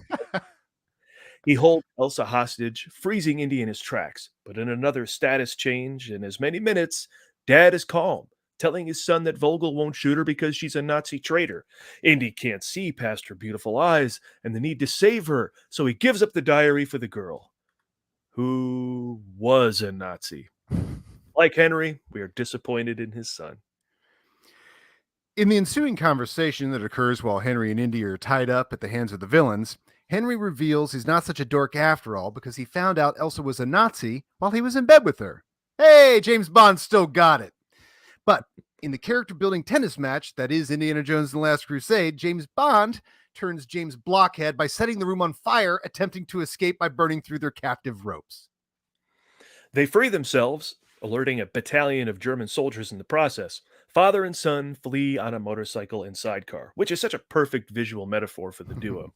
He holds Elsa hostage, freezing Indy in his tracks. But in another status change in as many minutes, Dad is calm, telling his son that Vogel won't shoot her because she's a Nazi traitor. Indy can't see past her beautiful eyes and the need to save her, so he gives up the diary for the girl, who was a Nazi. Like Henry, we are disappointed in his son. In the ensuing conversation that occurs while Henry and Indy are tied up at the hands of the villains, Henry reveals he's not such a dork after all because he found out Elsa was a Nazi while he was in bed with her. Hey, James Bond still got it. But in the character-building tennis match that is Indiana Jones and the Last Crusade, James Bond turns James Blockhead by setting the room on fire, attempting to escape by burning through their captive ropes. They free themselves, alerting a battalion of German soldiers in the process. Father and son flee on a motorcycle and sidecar, which is such a perfect visual metaphor for the duo.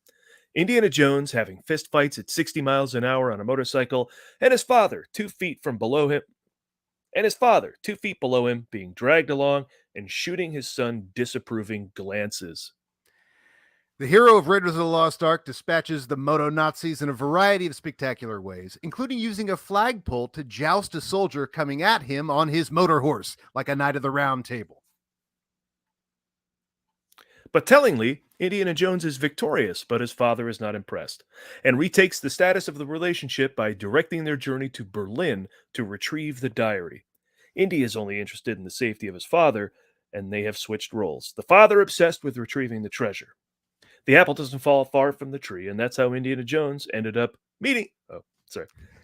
Indiana Jones having fistfights at 60 miles an hour on a motorcycle, and his father 2 feet below him, being dragged along and shooting his son disapproving glances. The hero of Raiders of the Lost Ark dispatches the Moto Nazis in a variety of spectacular ways, including using a flagpole to joust a soldier coming at him on his motor horse, like a Knight of the Round Table. But tellingly, Indiana Jones is victorious, but his father is not impressed, and retakes the status of the relationship by directing their journey to Berlin to retrieve the diary. Indy is only interested in the safety of his father, and they have switched roles. The father obsessed with retrieving the treasure. The apple doesn't fall far from the tree, and that's how Indiana Jones ended up meeting...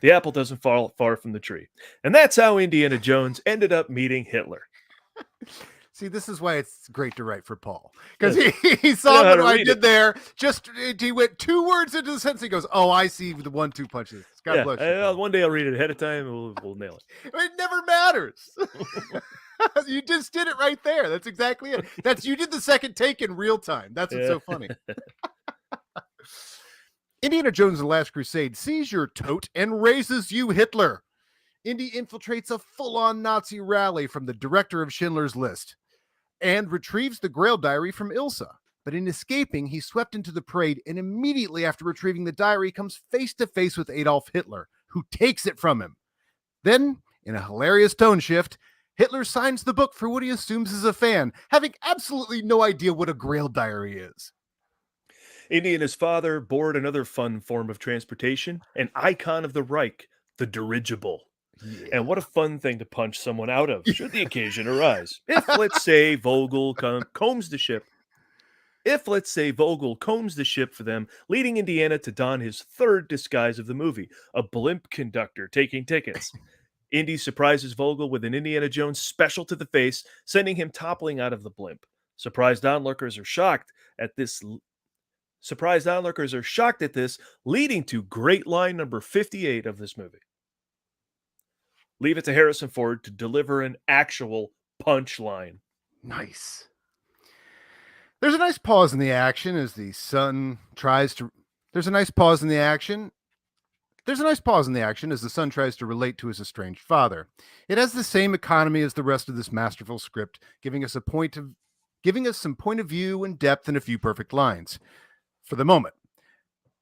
The apple doesn't fall far from the tree. And that's how Indiana Jones ended up meeting Hitler. See, this is why it's great to write for Paul. Because he saw what I did there. He went 2 words into the sentence. He goes, oh, I see the 1-2 punches. God bless you. One day I'll read it ahead of time and we'll nail it. It never matters. You just did it right there. That's exactly it. You did the second take in real time. That's what's so funny. Indiana Jones and the Last Crusade sees your tote and raises you Hitler. Indy infiltrates a full-on Nazi rally from the director of Schindler's List and retrieves the Grail diary from Ilsa. But in escaping, he's swept into the parade, and immediately after retrieving the diary, comes face-to-face with Adolf Hitler, who takes it from him. Then, in a hilarious tone shift, Hitler signs the book for what he assumes is a fan, having absolutely no idea what a Grail diary is. Indy and his father board another fun form of transportation, an icon of the Reich, the dirigible. Yeah. And what a fun thing to punch someone out of, should the occasion arise. If, let's say, Vogel combs the ship for them, leading Indiana to don his 3rd disguise of the movie, a blimp conductor taking tickets. Indy surprises Vogel with an Indiana Jones special to the face, sending him toppling out of the blimp. Surprised onlookers are shocked at this, leading to great line number 58 of this movie. Leave it to Harrison Ford to deliver an actual punchline. Nice. There's a nice pause in the action as the son tries to... There's a nice pause in the action as the son tries to relate to his estranged father. It has the same economy as the rest of this masterful script, giving us some point of view and depth and a few perfect lines. For the moment,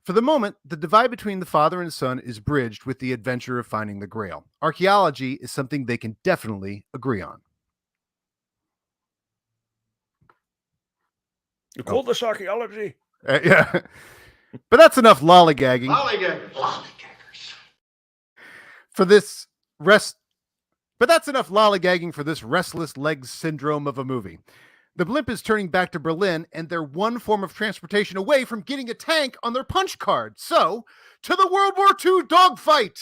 the divide between the father and son is bridged with the adventure of finding the Grail. Archaeology is something they can definitely agree on. You call this archaeology? Yeah. But that's enough lollygagging. Lollygaggers. But that's enough lollygagging for this restless legs syndrome of a movie. The blimp is turning back to Berlin, and they're one form of transportation away from getting a tank on their punch card. So, to the World War II dogfight!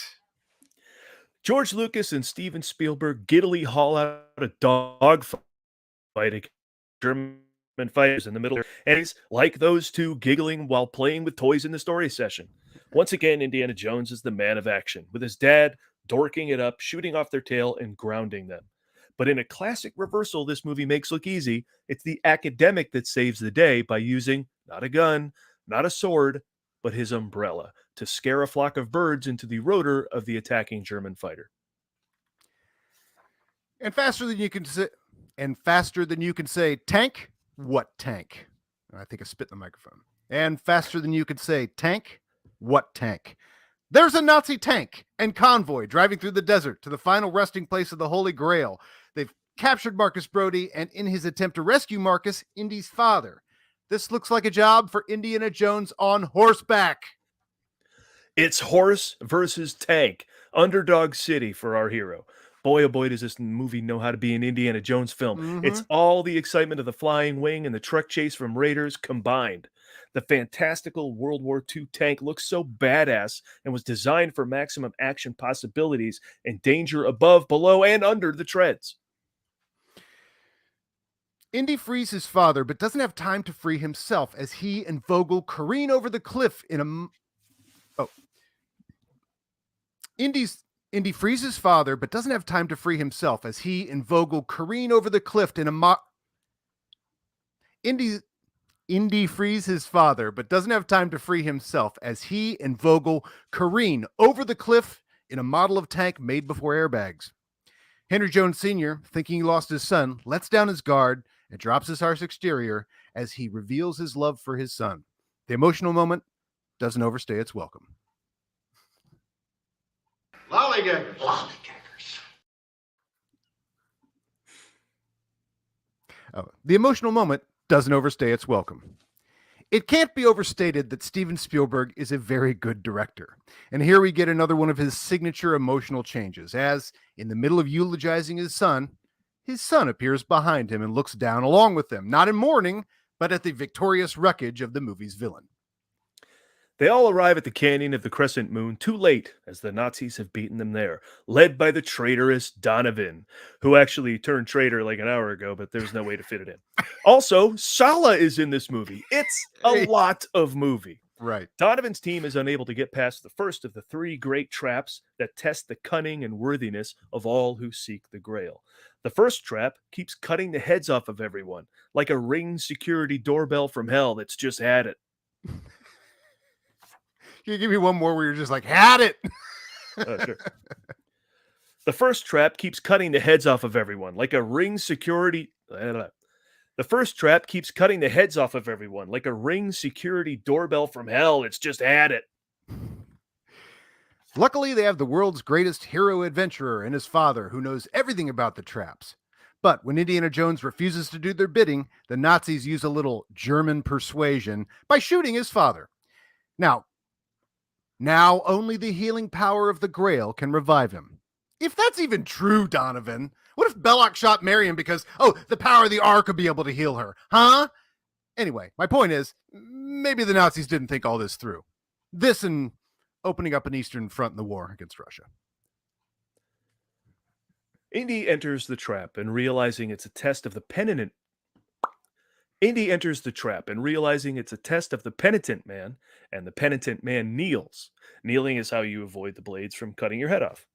George Lucas and Steven Spielberg giddily haul out a dogfight against German fighters in the middle, and he's like those two giggling while playing with toys in the story session. Once again, Indiana Jones is the man of action, with his dad dorking it up, shooting off their tail, and grounding them. But in a classic reversal this movie makes look easy, it's the academic that saves the day by using not a gun, not a sword, but his umbrella to scare a flock of birds into the rotor of the attacking German fighter. And faster than you can say, tank? What tank? I think I spit in the microphone. And faster than you could say, tank? What tank? There's a Nazi tank and convoy driving through the desert to the final resting place of the Holy Grail. They've captured Marcus Brody, and in his attempt to rescue Marcus, Indy's father. This looks like a job for Indiana Jones on horseback. It's horse versus tank. Underdog city for our hero. Boy, oh boy, does this movie know how to be an Indiana Jones film. Mhm. It's all the excitement of the flying wing and the truck chase from Raiders combined. The fantastical World War II tank looks so badass and was designed for maximum action possibilities and danger above, below, and under the treads. Indy frees his father, but doesn't have time to free himself as he and Vogel careen over the cliff in a... Indy frees his father, but doesn't have time to free himself as he and Vogel careen over the cliff in a Indy frees his father, but doesn't have time to free himself as he and Vogel careen over the cliff in a model of tank made before airbags. Henry Jones Sr., thinking he lost his son, lets down his guard and drops his harsh exterior as he reveals his love for his son. The emotional moment doesn't overstay its welcome. Lollygaggers. The emotional moment doesn't overstay its welcome. It can't be overstated that Steven Spielberg is a very good director. And here we get another one of his signature emotional changes, as, in the middle of eulogizing his son appears behind him and looks down along with them, not in mourning, but at the victorious wreckage of the movie's villain. They all arrive at the canyon of the Crescent Moon too late, as the Nazis have beaten them there, led by the traitorous Donovan, who actually turned traitor like an hour ago, but there's no way to fit it in. Also, Sala is in this movie. It's a lot of movie. Right. Donovan's team is unable to get past the first of the three great traps that test the cunning and worthiness of all who seek the Grail. The first trap keeps cutting the heads off of everyone, like a Ring security doorbell from hell that's just had it. Can you give me one more where you're just like, had it? Sure. The first trap keeps cutting the heads off of everyone, like a Ring security... The first trap keeps cutting the heads off of everyone, like a Ring security doorbell from hell. It's just had it. Luckily, they have the world's greatest hero adventurer and his father, who knows everything about the traps. But when Indiana Jones refuses to do their bidding, the Nazis use a little German persuasion by shooting his father. Now only the healing power of the Grail can revive him. If that's even true, Donovan, what if Belloc shot Marion because, the power of the Ark could be able to heal her? Huh? Anyway, my point is, maybe the Nazis didn't think all this through. This and opening up an Eastern front in the war against Russia. Indy enters the trap and realizing it's a test of the penitent. Indy enters the trap and realizing it's a test of the penitent man, and the penitent man kneels. Kneeling is how you avoid the blades from cutting your head off.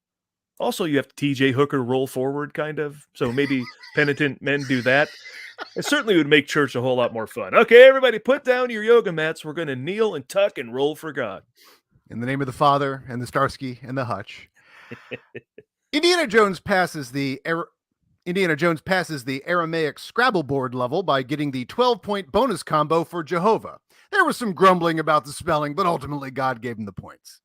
Also, you have to TJ Hooker roll forward, kind of. So maybe penitent men do that. It certainly would make church a whole lot more fun. Okay, everybody, put down your yoga mats. We're going to kneel and tuck and roll for God. In the name of the Father, and the Starsky, and the Hutch. Indiana Jones passes the Aramaic Scrabble board level by getting the 12-point bonus combo for Jehovah. There was some grumbling about the spelling, but ultimately God gave him the points.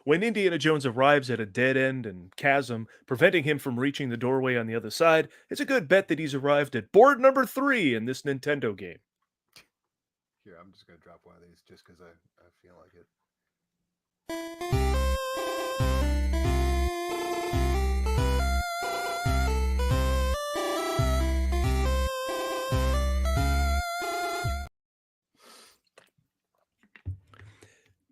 When Indiana Jones arrives at a dead end and chasm, preventing him from reaching the doorway on the other side, it's a good bet that he's arrived at board number 3 in this Nintendo game. Here, I'm just going to drop one of these just because I feel like it.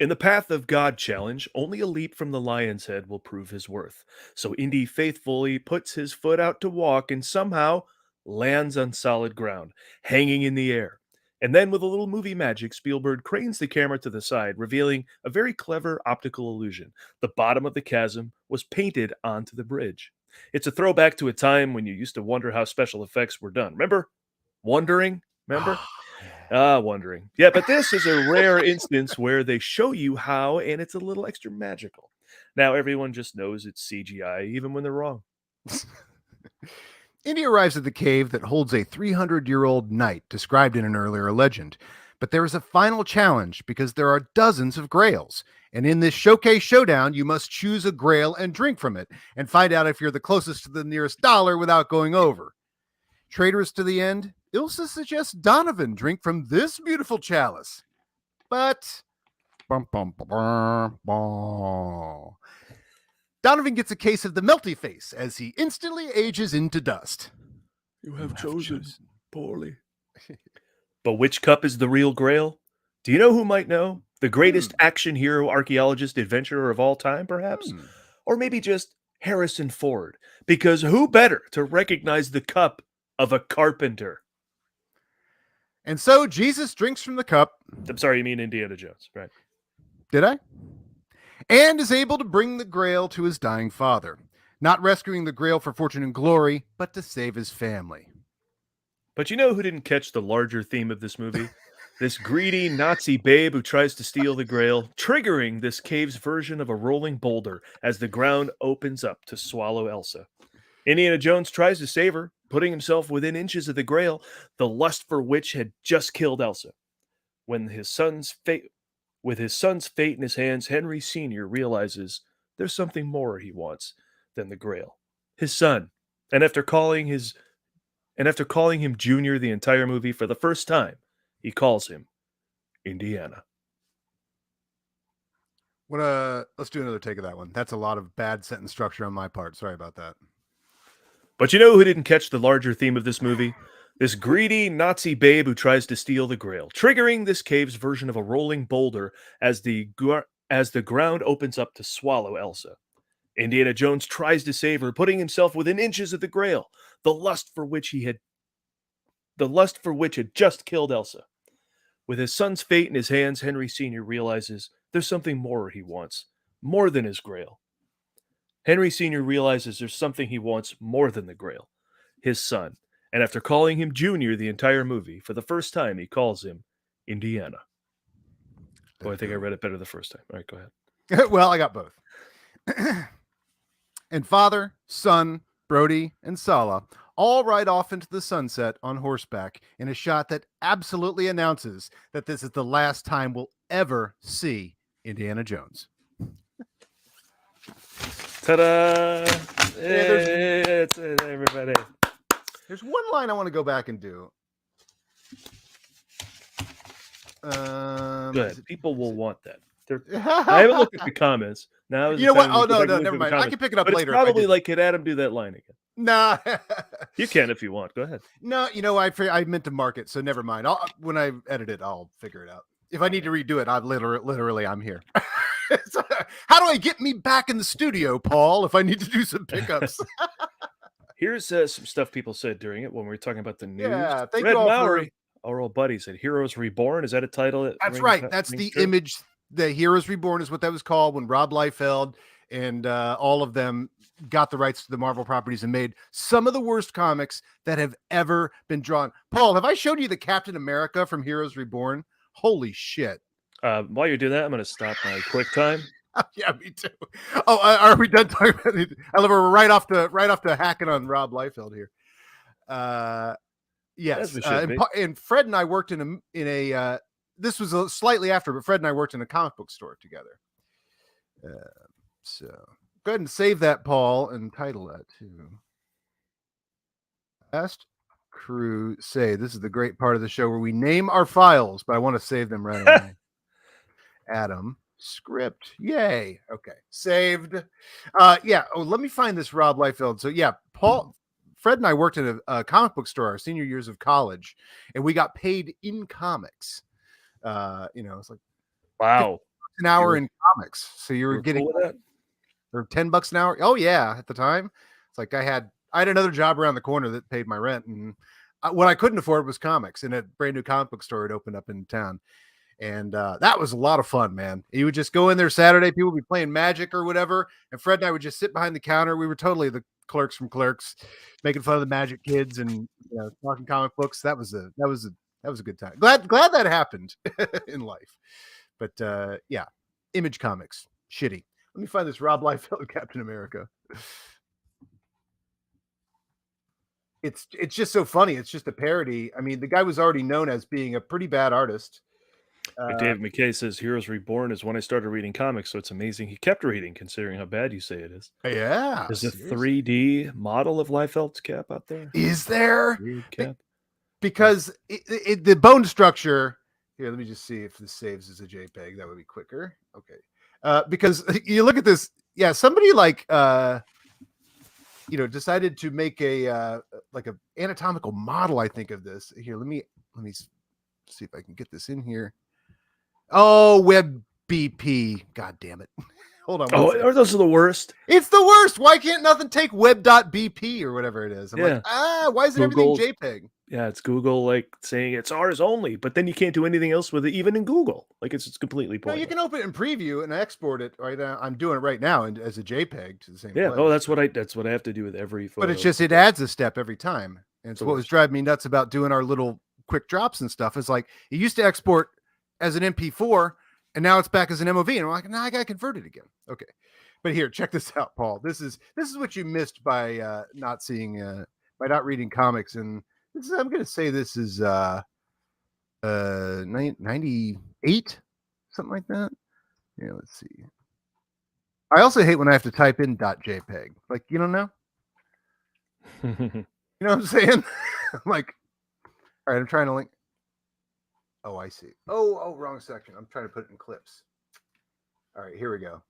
In the Path of God challenge, only a leap from the lion's head will prove his worth. So Indy faithfully puts his foot out to walk and somehow lands on solid ground, hanging in the air. And then with a little movie magic, Spielberg cranes the camera to the side, revealing a very clever optical illusion. The bottom of the chasm was painted onto the bridge. It's a throwback to a time when you used to wonder how special effects were done. Remember? Wondering? Remember? Wondering. Yeah, but this is a rare instance where they show you how, and it's a little extra magical. Now everyone just knows it's CGI, even when they're wrong. Indy arrives at the cave that holds a 300-year-old knight described in an earlier legend. But there is a final challenge because there are dozens of grails. And in this showcase showdown, you must choose a grail and drink from it and find out if you're the closest to the nearest dollar without going over. Traitors to the end, Ilsa suggests Donovan drink from this beautiful chalice. But Donovan gets a case of the melty face as he instantly ages into dust. You have chosen poorly. But which cup is the real grail? Do you know who might know? The greatest action hero, archaeologist, adventurer of all time, perhaps? Or maybe just Harrison Ford. Because who better to recognize the cup of a carpenter? And so Jesus drinks from the cup. I'm sorry, you mean Indiana Jones, right? Did I? And is able to bring the grail to his dying father. Not rescuing the grail for fortune and glory, but to save his family. But you know who didn't catch the larger theme of this movie? This greedy Nazi babe who tries to steal the grail, triggering this cave's version of a rolling boulder as the ground opens up to swallow Elsa. Indiana Jones tries to save her, putting himself within inches of the grail, the lust for which had just killed Elsa. With his son's fate in his hands, Henry Sr. realizes there's something more he wants than the grail. His son. And after calling him Junior the entire movie, for the first time, he calls him Indiana. Let's do another take of that one. That's a lot of bad sentence structure on my part. Sorry about that. But you know who didn't catch the larger theme of this movie? This greedy Nazi babe who tries to steal the grail, triggering this cave's version of a rolling boulder as the ground opens up to swallow Elsa. Indiana Jones tries to save her, putting himself within inches of the grail, the lust for which had just killed Elsa. With his son's fate in his hands, Henry Sr. realizes there's something more he wants, more than his grail. Henry Sr. realizes there's something he wants more than the grail, his son. And after calling him Junior the entire movie, for the first time, he calls him Indiana. Oh, I think I read it better the first time. All right, go ahead. Well, I got both. And father, son, Brody, and Sala all ride off into the sunset on horseback in a shot that absolutely announces that this is the last time we'll ever see Indiana Jones. Ta-da! It's everybody. There's one line I want to go back and do. Good. People will want that. I haven't looked at the comments. Now, you know what? Oh, no, never mind. I can pick it up later. It's probably like, could Adam do that line again? Nah. You can if you want. Go ahead. No, I meant to mark it, so never mind. When I edit it, I'll figure it out. If I need to redo it, I'm here. So, how do I get me back in the studio, Paul, if I need to do some pickups? Here's some stuff people said during it when we were talking about the news. Yeah, thank Fred you all Mowry, our old buddy, said Heroes Reborn. Is that a title? That's right. That's the image. The Heroes Reborn is what that was called when Rob Liefeld and all of them got the rights to the Marvel properties and made some of the worst comics that have ever been drawn. Paul, have I showed you the Captain America from Heroes Reborn? Holy shit. While you're doing that, I'm going to stop my quick time. Yeah, me too. Oh, are we done talking about it? I love we're right off to hacking on Rob Liefeld here. Yes, and Fred and I worked in a. This was slightly after, but Fred and I worked in a comic book store together. So go ahead and save that, Paul, and title that too. Last Crusade. This is the great part of the show where we name our files, but I want to save them right away. Adam. Script. Yay. Okay. Saved. Yeah. Oh, let me find this Rob Liefeld. So yeah, Fred and I worked at a comic book store our senior years of college, and we got paid in comics. It's like wow, an hour in comics. So you were getting cool or $10 an hour. Oh yeah. At the time, it's like I had another job around the corner that paid my rent, and what I couldn't afford was comics, and a brand new comic book store had opened up in town. And that was a lot of fun, man. You would just go in there Saturday, people would be playing Magic or whatever, and Fred and I would just sit behind the counter. We were totally the clerks from Clerks, making fun of the Magic kids and talking comic books. That was a That was a good time. Glad that happened in life. But yeah, Image Comics, shitty. Let me find this Rob Liefeld Captain America. It's just so funny. It's just a parody. I mean, the guy was already known as being a pretty bad artist. David McKay says Heroes Reborn is when I started reading comics, so it's amazing he kept reading, considering how bad you say it is. Yeah. There's a 3D model of Liefeld's cap out there. Is there? Weird cap. Because the bone structure. Here, let me just see if this saves as a JPEG. That would be quicker. Okay. Because you look at this. Yeah, somebody like decided to make a like a anatomical model, I think, of this. Here, let me see if I can get this in here. Oh, Web BP. God damn it. Hold on. Oh, those are the worst. It's the worst. Why can't nothing take web.bp or whatever it is? I'm like, why is it everything JPEG? Yeah, it's Google like saying it's ours only, but then you can't do anything else with it, even in Google. Like it's completely pointless. No, you can open it in preview and export it right now. I'm doing it right now and as a JPEG to the same Yeah, place. that's what I have to do with every photo. But it's just it adds a step every time. And so what was driving me nuts about doing our little quick drops and stuff is like it used to export as an MP4 and now it's back as an MOV. And I'm like, nah, I gotta convert it again. Okay. But here, check this out, Paul. This is what you missed by not reading comics. And I'm gonna say this is 98, something like that. Yeah, let's see. I also hate when I have to type in .jpeg. Like, you don't know? You know what I'm saying? I'm like, all right, I'm trying to link. Oh, I see. Oh, wrong section. I'm trying to put it in clips. All right, here we go.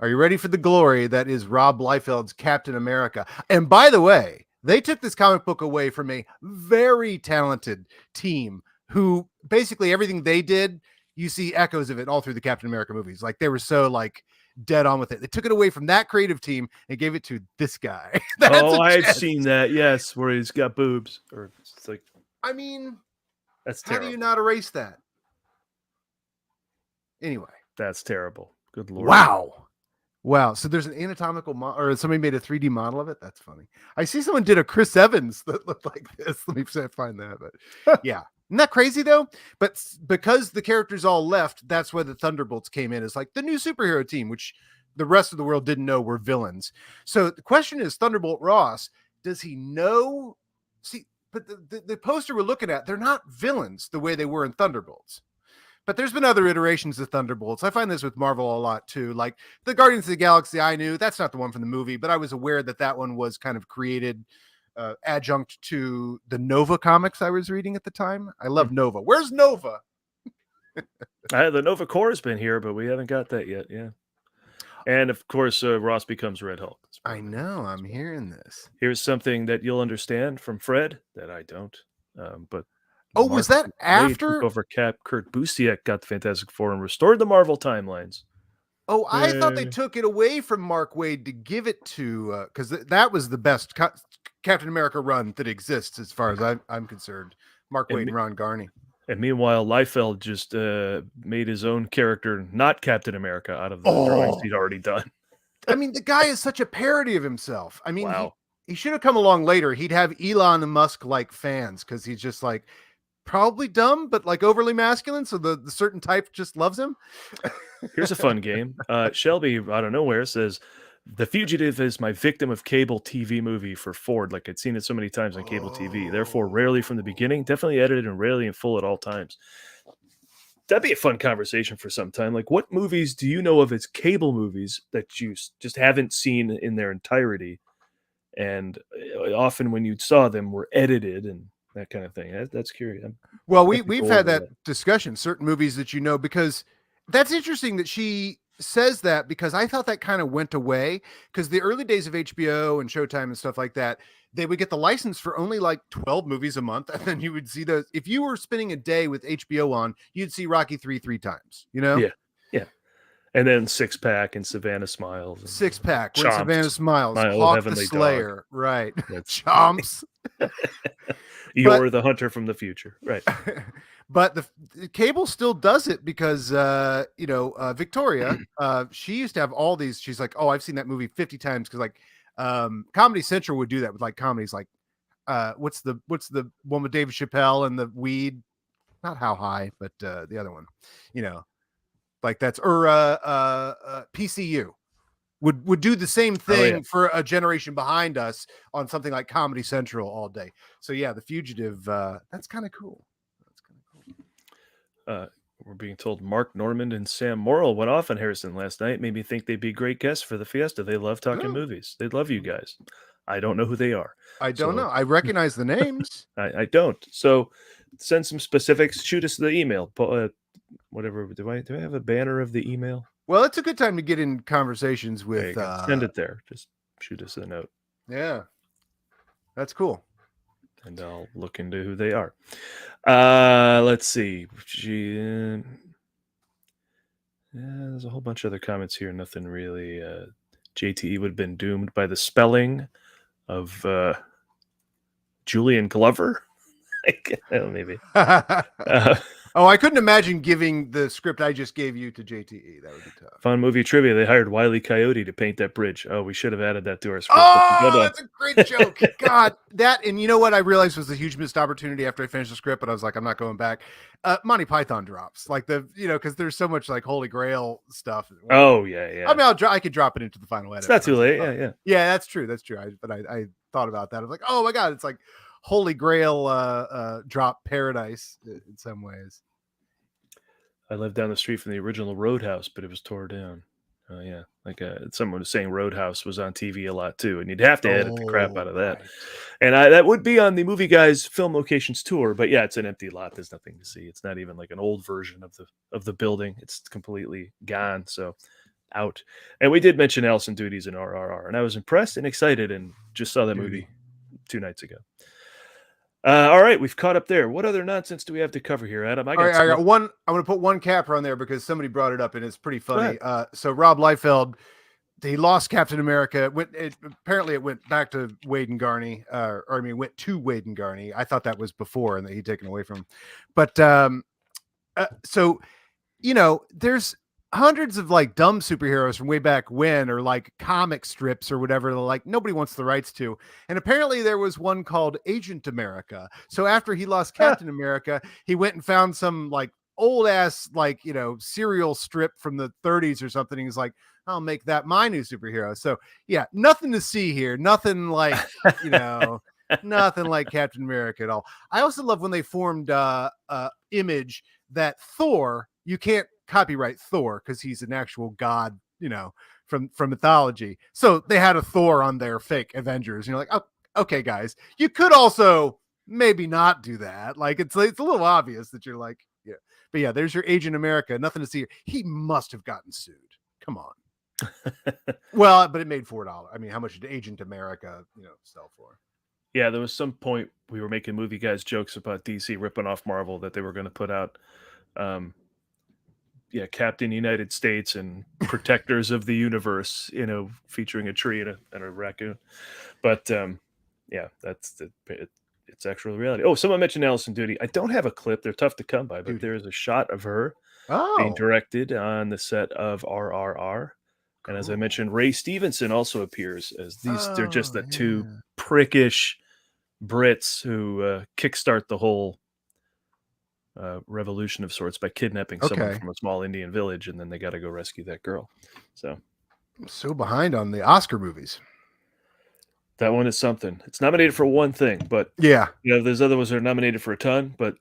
Are you ready for the glory that is Rob Liefeld's Captain America? And by the way, they took this comic book away from a very talented team who basically everything they did, you see echoes of it all through the Captain America movies. Like they were so like dead on with it. They took it away from that creative team and gave it to this guy. I've seen that. Yes, where he's got boobs. Or it's like, I mean, that's how terrible. do you not erase that? Anyway, that's terrible. Good Lord. Wow. So there's an anatomical model, or somebody made a 3D model of it. That's funny. I see someone did a Chris Evans that looked like this. Let me see if I find that. But yeah. Isn't that crazy though? But because the characters all left, that's where the Thunderbolts came in as like the new superhero team, which the rest of the world didn't know were villains. So the question is, Thunderbolt Ross, does he know? See, but the poster we're looking at, they're not villains the way they were in Thunderbolts. But there's been other iterations of Thunderbolts. I find this with Marvel a lot too. Like the Guardians of the Galaxy, I knew that's not the one from the movie, but I was aware that one was kind of created adjunct to the Nova comics I was reading at the time. I love Nova. Where's Nova? The Nova Corps has been here, but we haven't got that yet. Yeah. And of course, Ross becomes Red Hulk. I know. I'm hearing this. Here's something that you'll understand from Fred that I don't. But was that after over Cap? Kurt Busiek got the Fantastic Four and restored the Marvel timelines. Oh, I thought they took it away from Mark Waid to give it to because that was the best Captain America run that exists as far as I'm concerned. Mark Waid and Ron Garney. And meanwhile, Liefeld just made his own character, not Captain America, out of the drawings he'd already done. I mean, the guy is such a parody of himself. I mean, wow. he should have come along later. He'd have Elon Musk like fans because he's just like probably dumb, but like overly masculine. So the certain type just loves him. Here's a fun game. Shelby out of nowhere says, "The Fugitive is my victim of cable TV movie for Ford. Like I'd seen it so many times on cable TV. Therefore, rarely from the beginning, definitely edited and rarely in full at all times." That'd be a fun conversation for some time. Like, what movies do you know of as cable movies that you just haven't seen in their entirety? And often when you saw them were edited and that kind of thing. That's curious. Well, we've had that discussion, certain movies that you know, because that's interesting that she says that, because I thought that kind of went away because the early days of HBO and Showtime and stuff like that, they would get the license for only like 12 movies a month. And then you would see those. If you were spending a day with HBO on, you'd see Rocky 3 times, you know? Yeah. Yeah. And then Six Pack and Savannah Smiles. And Six Pack, Savannah Smiles, My Hawk Heavenly the Slayer, Dog. right? That's Chomps. You're the hunter from the future, right? But the cable still does it because, Victoria, she used to have all these. She's like, oh, I've seen that movie 50 times because like Comedy Central would do that with like comedies like what's the one with David Chappelle and the weed not How High, but the other one, like that's or PCU would do the same thing for a generation behind us on something like Comedy Central all day. So yeah, The Fugitive, that's kind of cool. We're being told Mark Normand and Sam Morrill went off on Harrison last night. Made me think they'd be great guests for the Fiesta. They love talking movies. They love you guys. I don't know who they are. I don't know. I recognize the names. I don't. So send some specifics. Shoot us the email. Whatever. Do I have a banner of the email? Well, it's a good time to get in conversations with. Send it there. Just shoot us a note. Yeah, that's cool. And I'll look into who they are. Let's see. There's a whole bunch of other comments here. Nothing really. JTE would have been doomed by the spelling of Julian Glover. Maybe. I couldn't imagine giving the script I just gave you to JTE. That would be tough. Fun movie trivia. They hired Wile E. Coyote to paint that bridge. Oh, we should have added that to our script. Oh, that's a great joke. God, that, and you know what I realized was a huge missed opportunity after I finished the script, but I was like, I'm not going back. Monty Python drops. Like because there's so much like Holy Grail stuff. Oh, yeah. I mean, I could drop it into the final edit. It's not too late. Yeah. Yeah, that's true. That's true. I thought about that. I was like, oh my God, it's like Holy Grail drop paradise in some ways. I lived down the street from the original Roadhouse, but it was tore down. Oh yeah, like someone was saying Roadhouse was on TV a lot too, and you'd have to edit the crap out of that. Right. And that would be on the Movie Guys Film Locations tour, but yeah, it's an empty lot. There's nothing to see. It's not even like an old version of the building. It's completely gone. So out. And we did mention Alison Doody's in RRR, and I was impressed and excited, and just saw that movie 2 nights ago. All right, we've caught up there. What other nonsense do we have to cover here, Adam? I got one. I'm going to put one capper on there because somebody brought it up, and it's pretty funny. So Rob Liefeld, he lost Captain America. Apparently, it went back to Wade and Garney, went to Wade and Garney. I thought that was before, and that he'd taken away from him. But so there's hundreds of like dumb superheroes from way back when, or like comic strips or whatever, like nobody wants the rights to. And apparently there was one called Agent America. So after he lost Captain America, he went and found some like old ass, like, serial strip from the 30s or something. He's like, I'll make that my new superhero. So yeah, nothing to see here. Nothing like, nothing like Captain America at all. I also love when they formed Image that Thor, you can't copyright Thor because he's an actual god, from mythology. So they had a Thor on their fake Avengers. And you're like, oh, okay, guys, you could also maybe not do that. Like it's a little obvious that you're like, yeah. But yeah, there's your Agent America. Nothing to see here. He must have gotten sued. Come on. Well, but it made $4. I mean, how much did Agent America, sell for? Yeah, there was some point we were making Movie Guys jokes about DC ripping off Marvel that they were going to put out. Captain United States and Protectors of the Universe, featuring a tree and a raccoon. But it's actual reality. Oh, someone mentioned Alison Doody. I don't have a clip. They're tough to come by, but there is a shot of her being directed on the set of RRR. Cool. And as I mentioned, Ray Stevenson also appears as these. They're just the two prickish Brits who kickstart the whole revolution of sorts by kidnapping someone from a small Indian village, and then they got to go rescue that girl. So I'm so behind on the Oscar movies. That one is something. It's nominated for one thing, but yeah, there's other ones that are nominated for a ton, but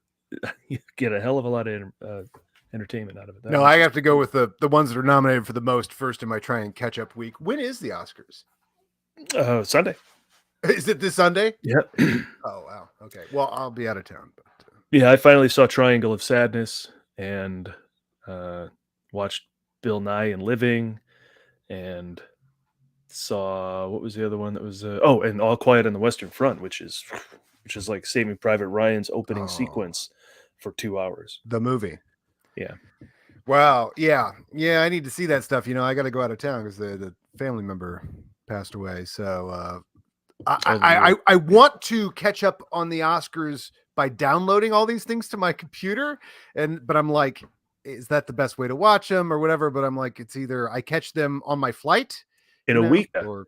you get a hell of a lot of entertainment out of it. I have to go with the ones that are nominated for the most first in my try and catch up week. When is the Oscars? Sunday. Is it this Sunday? Yeah. Oh wow. Okay. Well, I'll be out of town, but yeah, I finally saw Triangle of Sadness and watched Bill Nye and Living, and saw, what was the other one that was and All Quiet on the Western Front, which is like Saving Private Ryan's opening sequence for 2 hours. The movie. Yeah. Wow. Yeah. I need to see that stuff. I got to go out of town because the family member passed away. So I want to catch up on the Oscars by downloading all these things to my computer, but I'm like, is that the best way to watch them or whatever? But I'm like, it's either I catch them on my flight in a week, or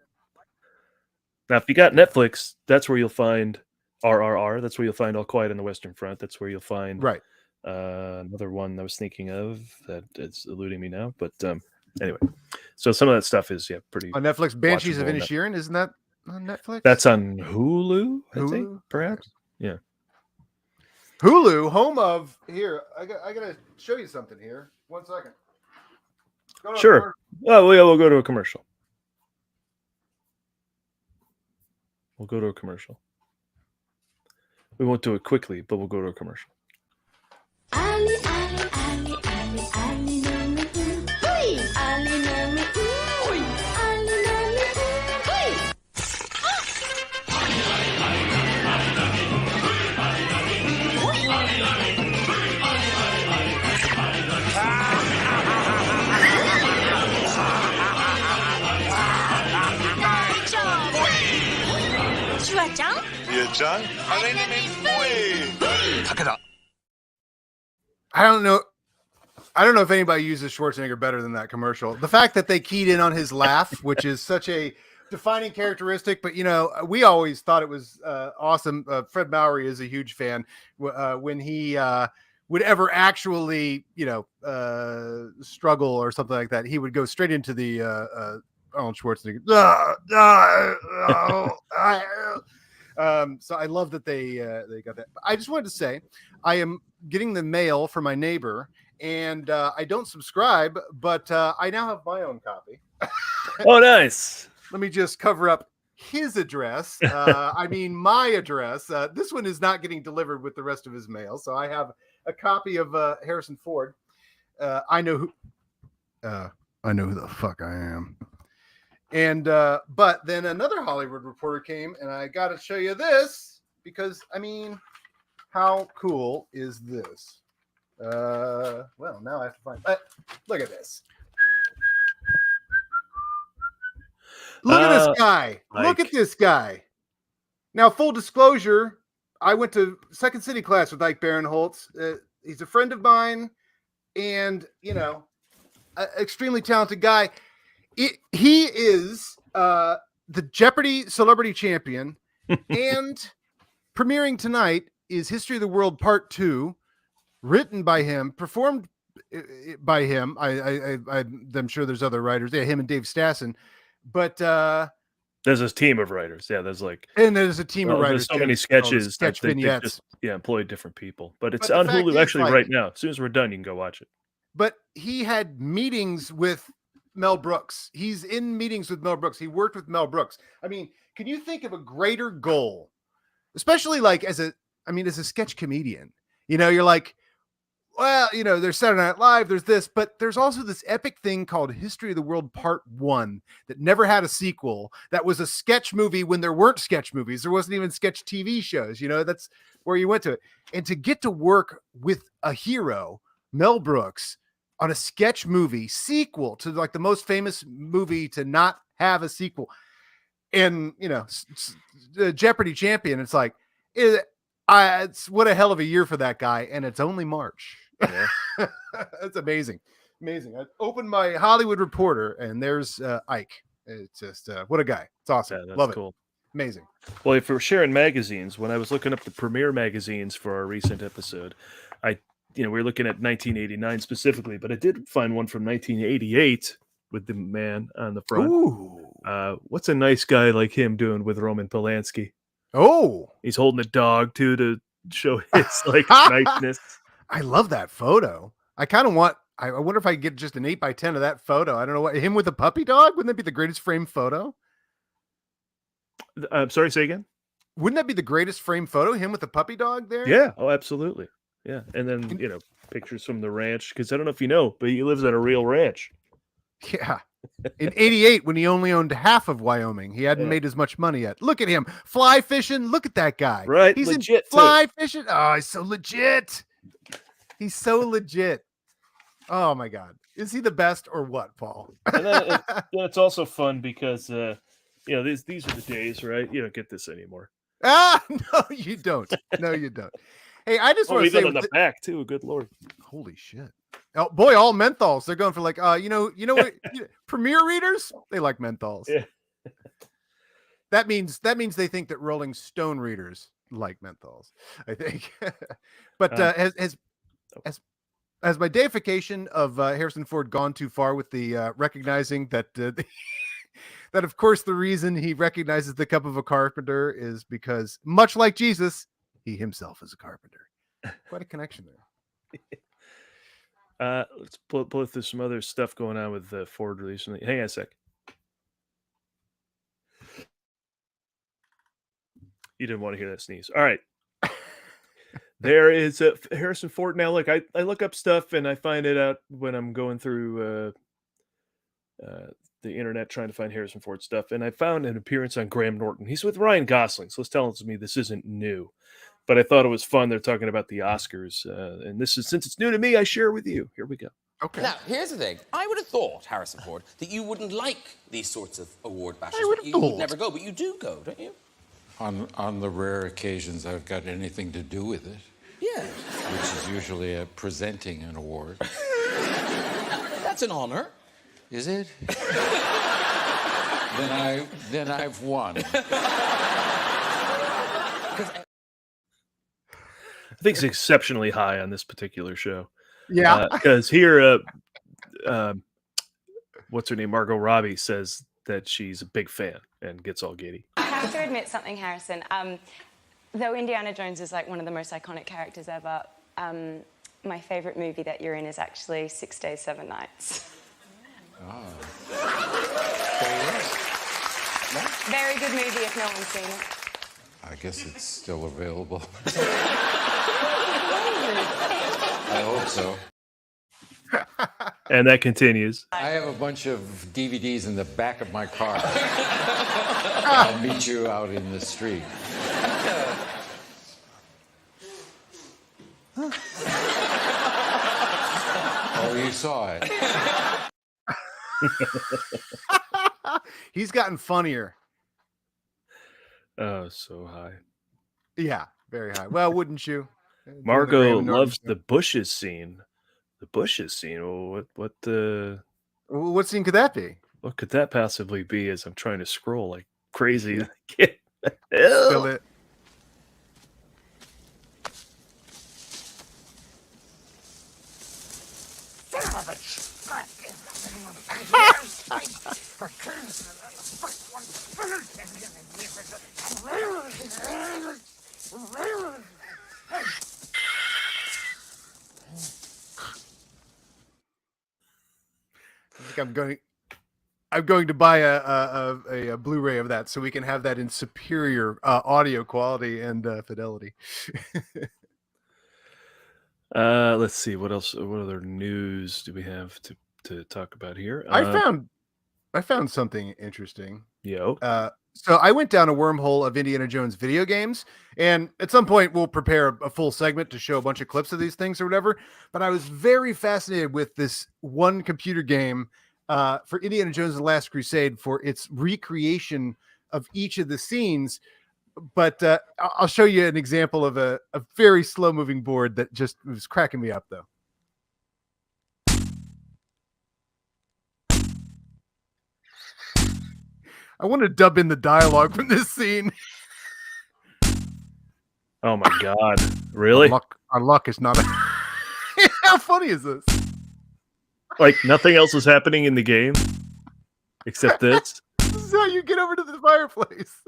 now if you got Netflix, that's where you'll find RRR. That's where you'll find All Quiet on the Western Front. That's where you'll find Another one I was thinking of that is eluding me now. But anyway, so some of that stuff is pretty On Netflix. Banshees of watchable. Inisherin, isn't that on Netflix? That's on Hulu, I think, Hulu? perhaps. Yeah. Hulu, home of here. I gotta show you something here. 1 second. Go to Sure. Oh, we'll go to a commercial. We'll go to a commercial. We won't do it quickly, but we'll go to a commercial. Ali, Ali, Ali, Ali, Ali, nami, hui! Ali, nami, hui! Ali, nami, hui! 슈아짱? 也ちゃんあれにめんぽい武田 I don't know if anybody uses Schwarzenegger better than that commercial. The fact that they keyed in on his laugh, which is such a defining characteristic, but we always thought it was awesome. Fred Mowry is a huge fan when he would ever actually, struggle or something like that. He would go straight into the Arnold Schwarzenegger. So I love that they got that. I just wanted to say I am getting the mail for my neighbor, and I don't subscribe, but I now have my own copy. Oh, nice. Let me just cover up his address. My address. This one is not getting delivered with the rest of his mail, so I have a copy of Harrison Ford. I know who the fuck I am. And but then another Hollywood Reporter came, and I got to show you this because how cool is this? Well, now I have to find. Look at this. Look at this guy. Look at this guy. Now, full disclosure, I went to Second City class with Ike Barinholtz. He's a friend of mine, and an extremely talented guy. He is the Jeopardy Celebrity Champion, and premiering tonight is History of the World Part 2, written by him, performed by him. I'm sure there's other writers. Yeah, him and Dave Stassen. But there's this team of writers. Yeah, there's a team of writers. There's so many sketches. Sketch vignettes. They just employ different people. But it's on Hulu actually right now. As soon as we're done, you can go watch it. But he had meetings with Mel Brooks. He's in meetings with Mel Brooks. He worked with Mel Brooks. Can you think of a greater goal, especially as a sketch comedian? You're like, well, there's Saturday Night Live, there's this, but there's also this epic thing called History of the World Part 1 that never had a sequel. That was a sketch movie when there weren't sketch movies. There wasn't even sketch TV shows. That's where you went to it. And to get to work with a hero, Mel Brooks, on a sketch movie sequel to the most famous movie to not have a sequel, and the Jeopardy champion, it's what a hell of a year for that guy, and it's only March. Yeah. That's amazing. I opened my Hollywood Reporter, and there's Ike. It's just what a guy. It's awesome. Yeah, that's love cool. It. Amazing. Well, if we're sharing magazines, when I was looking up the premiere magazines for our recent episode, we were looking at 1989 specifically, but I did find one from 1988 with the man on the front. Ooh. What's a nice guy like him doing with Roman Polanski? Oh, he's holding a dog too to show his niceness. I love that photo. I wonder if I could get just an 8x10 of that photo. I don't know what him with a puppy dog. Wouldn't that be the greatest frame photo? I'm sorry, say again. Wouldn't that be the greatest frame photo? Him with a puppy dog there? Yeah. Oh, absolutely. Yeah. And then, pictures from the ranch. Because I don't know if you know, but he lives on a real ranch. Yeah. In 88, when he only owned half of Wyoming, he hadn't made as much money yet. Look at him. Fly fishing. Look at that guy. Right. He's legit in fly fishing. Oh, he's so legit. He's so legit. Oh, my God. Is he the best or what, Paul? And then it's also fun because, these are the days, right? You don't get this anymore. No, you don't. No, you don't. Hey, I just want to say on the back too. Good Lord. Holy shit. Oh boy, all menthols. They're going for what Premiere readers, they like menthols. Yeah. That means they think that Rolling Stone readers like menthols, I think. But Has my deification of Harrison Ford gone too far with the recognizing that that of course the reason he recognizes the cup of a carpenter is because, much like Jesus, he himself is a carpenter. Quite a connection there. Let's pull through some other stuff going on with the Ford release. Hang on a sec. You didn't want to hear that sneeze. All right. There is a Harrison Ford. Now, look, I look up stuff and I find it out when I'm going through the internet trying to find Harrison Ford stuff. And I found an appearance on Graham Norton. He's with Ryan Gosling. So it's telling me this isn't new. But I thought it was fun. They're talking about the Oscars. And this is, since it's new to me, I share with you. Here we go. Okay. Now, here's the thing. I would have thought, Harrison Ford, that you wouldn't like these sorts of award bashes. You would never go, but you do go, don't you? On the rare occasions I've got anything to do with it. Yeah. Which is usually presenting an award. That's an honor. Is it? then I've won. I think it's exceptionally high on this particular show. Yeah. Because here, what's her name? Margot Robbie says that she's a big fan and gets all giddy. I have to admit something, Harrison. Though Indiana Jones is like one of the most iconic characters ever, my favorite movie that you're in is actually 6 Days, 7 Nights. Oh. Very good movie if no one's seen it. I guess it's still available. I hope so. And that continues. I have a bunch of DVDs in the back of my car. I'll meet you out in the street. Oh, you saw it. He's gotten funnier. Oh, so high. Yeah, very high. Well, wouldn't you? Margot loves the bushes scene. The bushes scene. Oh, what scene could that be? What could that possibly be? As I'm trying to scroll like crazy. Spill it. I'm going to buy a Blu-ray of that so we can have that in superior audio quality and fidelity. Let's see what else. What other news do we have to talk about here? I found something interesting. Yo. So I went down a wormhole of Indiana Jones video games, and at some point we'll prepare a full segment to show a bunch of clips of these things or whatever. But I was very fascinated with this one computer game for Indiana Jones and the Last Crusade for its recreation of each of the scenes. But I'll show you an example of a very slow moving board that just was cracking me up, though. I want to dub in the dialogue from this scene. Oh my God. Really? Our luck is not. How funny is this? Like nothing else is happening in the game except this. This is how you get over to the fireplace.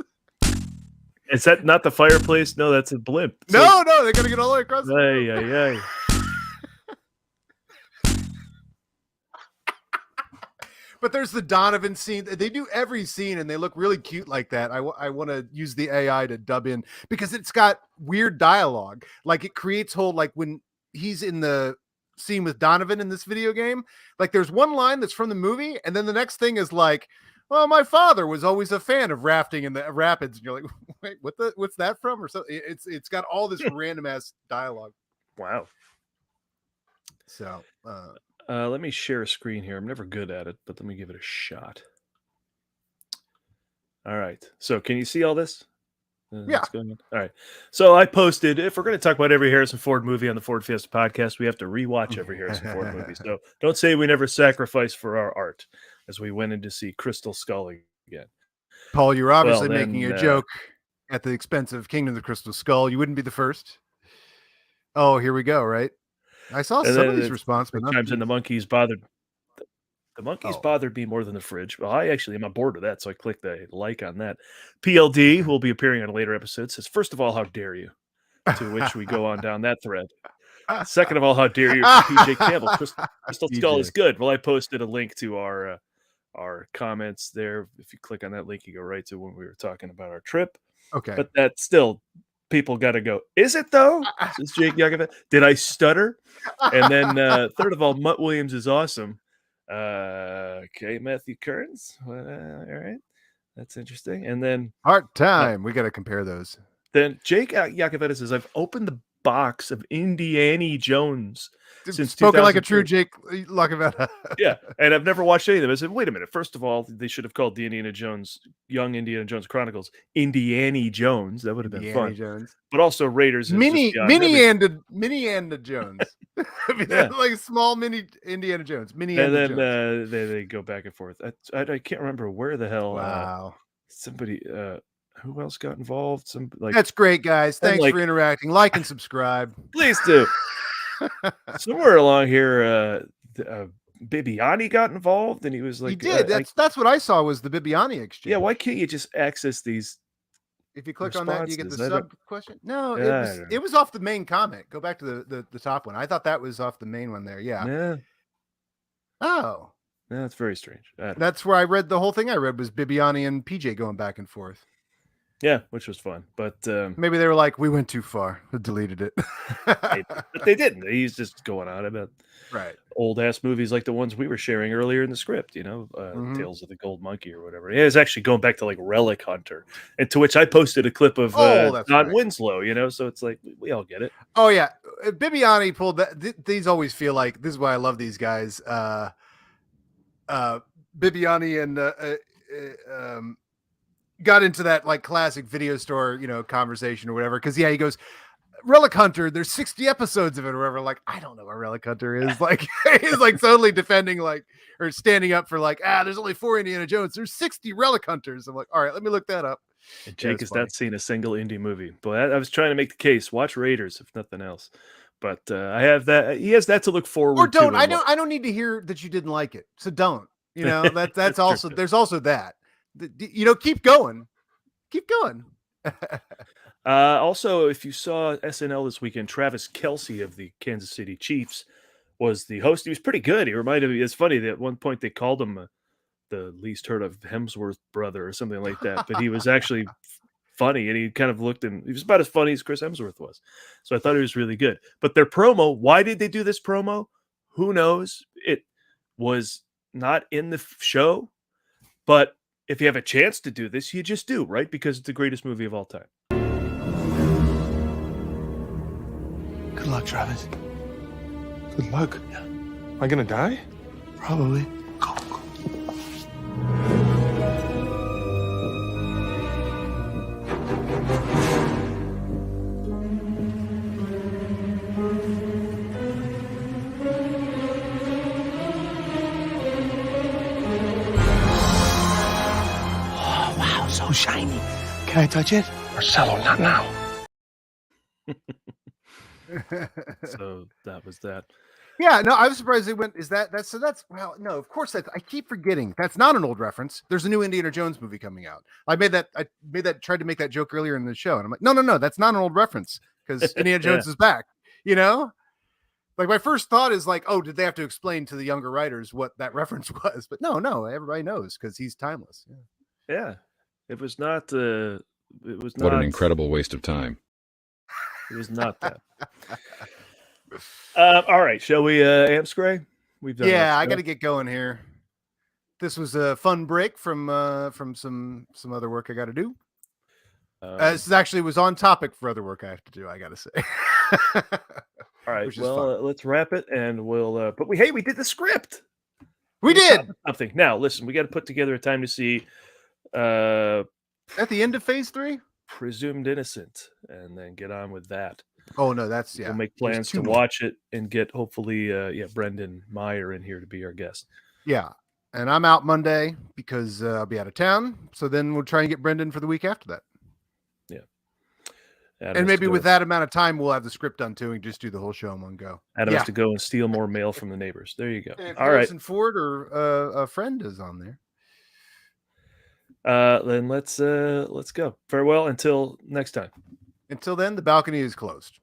Is that not the fireplace? No, that's a blimp. No, they're gonna get all the way across. Ay. But there's the Donovan scene. They do every scene, and they look really cute like that. I want to use the AI to dub in because it's got weird dialogue. Like it creates whole, like when he's in the scene with Donovan in this video game, like there's one line that's from the movie, and then the next thing is like, well, my father was always a fan of rafting in the rapids. And you're like, wait, what's that from? Or so it's got all this random ass dialogue. Wow. So let me share a screen here. I'm never good at it, but let me give it a shot. All right. So can you see all this? Yeah. What's going on? All right. So I posted, if we're going to talk about every Harrison Ford movie on the Ford Fiesta podcast, we have to rewatch every Harrison Ford movie. So don't say we never sacrificed for our art as we went in to see Crystal Skull again. Paul, you're obviously making a joke at the expense of Kingdom of the Crystal Skull. You wouldn't be the first. Oh, here we go, right? I saw And somebody's then response, but not chimes in, the monkeys bothered Oh. bothered me more than the fridge. Well, I actually am on board with that, so I clicked the like on that. PLD, who will be appearing on a later episode, says, "First of all, how dare you?" To which we go on down that thread. Second of all, how dare you, PJ Campbell? Crystal Skull is PJ. good. Well, I posted a link to our comments there. If you click on that link, you go right to when we were talking about our trip. Okay. But that still, people got to go, is it though? Says Jake Yakovet. Did I stutter? And then third of all, Mutt Williams is awesome. Okay, Matthew Kearns. All right. That's interesting. And then Art time. We got to compare those. then Jake Yakoveta says, I've opened the box of Indiana Jones since Spoken like a 2003. true Jake Lacavetta. Yeah, and I've never watched any of them. I said, wait a minute. First of all, they should have called the Indiana Jones, Young Indiana Jones Chronicles, Indiana Jones. That would have been Indiana fun. Jones. But also Raiders. Mini and Jones. I mean, Yeah. like small mini Indiana Jones. Mini And and then Jones. they go back and forth. I can't remember where the hell. Wow. Somebody. Who else got involved? Some like That's great, guys. and, Thanks like- for interacting. Like and subscribe. Please do. Somewhere along here, Bibiani got involved, and he was like, He did. That's what I saw was the Bibiani exchange. yeah. Why can't you just access these? If you click on that, you get the responses? I don't- sub question. No, Yeah, I don't know. it was off the main comment. Go back to the top one. I thought that was off the main one there. Yeah. Yeah, Oh, that's very strange. that's where I read the whole thing. I read was Bibiani and PJ going back and forth. Yeah, which was fun, but Maybe they were like, we went too far. We deleted it. but they didn't. He's just going on about Right. old ass movies like the ones we were sharing earlier in the script. You know, Mhm. Tales of the Gold Monkey or whatever. Yeah, it's actually going back to like Relic Hunter, and to which I posted a clip of that's Don right. Winslow. You know, so it's like we all get it. Oh yeah, Bibiani pulled that. These always feel like this is why I love these guys. Bibiani and got into that like classic video store, conversation or whatever. Because he goes, Relic Hunter. There's 60 episodes of it or whatever. Like I don't know what Relic Hunter is. Like he's like totally defending or standing up for there's only 4 Indiana Jones. There's 60 Relic Hunters. I'm like, all right, let me look that up. And Jake it's has funny. not seen a single indie movie, but I was trying to make the case. Watch Raiders, if nothing else. But I have that. He has that to look forward Or don't. to. I don't need to hear that you didn't like it. So don't. That's also. true. There's also that. Keep going. Keep going. Also, if you saw SNL this weekend, Travis Kelce of the Kansas City Chiefs was the host. He was pretty good. He reminded me. It's funny that at one point they called him the least heard of Hemsworth brother or something like that, but he was actually funny, and he kind of looked and he was about as funny as Chris Hemsworth was. So I thought he was really good. But their promo, why did they do this promo? Who knows? It was not in the show, but if you have a chance to do this, you just do, right? Because it's the greatest movie of all time. Good luck, Travis. Good luck? Yeah. Am I gonna die? Probably. Go. Oh, wow, so shiny. Can I touch it? Marcelo, not now. So that was that. Yeah, no, I was surprised they went. No, of course I keep forgetting. That's not an old reference. There's a new Indiana Jones movie coming out. I tried to make that joke earlier in the show, and I'm like, no, that's not an old reference because Indiana Jones is back. Like my first thought is like, oh, did they have to explain to the younger writers what that reference was? But no, everybody knows because he's timeless. Yeah, it was not. It was not. What an incredible waste of time. It was not that. All right, shall we amp Gray? We've done. Yeah, I got to get going here. This was a fun break from some other work I got to do. This actually was on topic for other work I have to do. I got to say. All right, well, let's wrap it, and we'll. But we did the script. We did something. Now, listen, we got to put together a time to see. At the end of phase 3, Presumed Innocent, and then get on with that. Oh no, that's We'll make plans to watch it and get hopefully Brendan Meyer in here to be our guest. Yeah, and I'm out Monday because I'll be out of town. So then we'll try and get Brendan for the week after that. Adam And has to maybe go- with that amount of time, we'll have the script done too, and just do the whole show in one go. Adam has to go and steal more mail from the neighbors. There you go. And if All right. Harrison Ford or a friend is on there. Then let's go. Farewell until next time. Until then, the balcony is closed.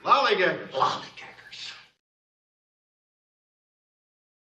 Lollygaggers. Lollygaggers.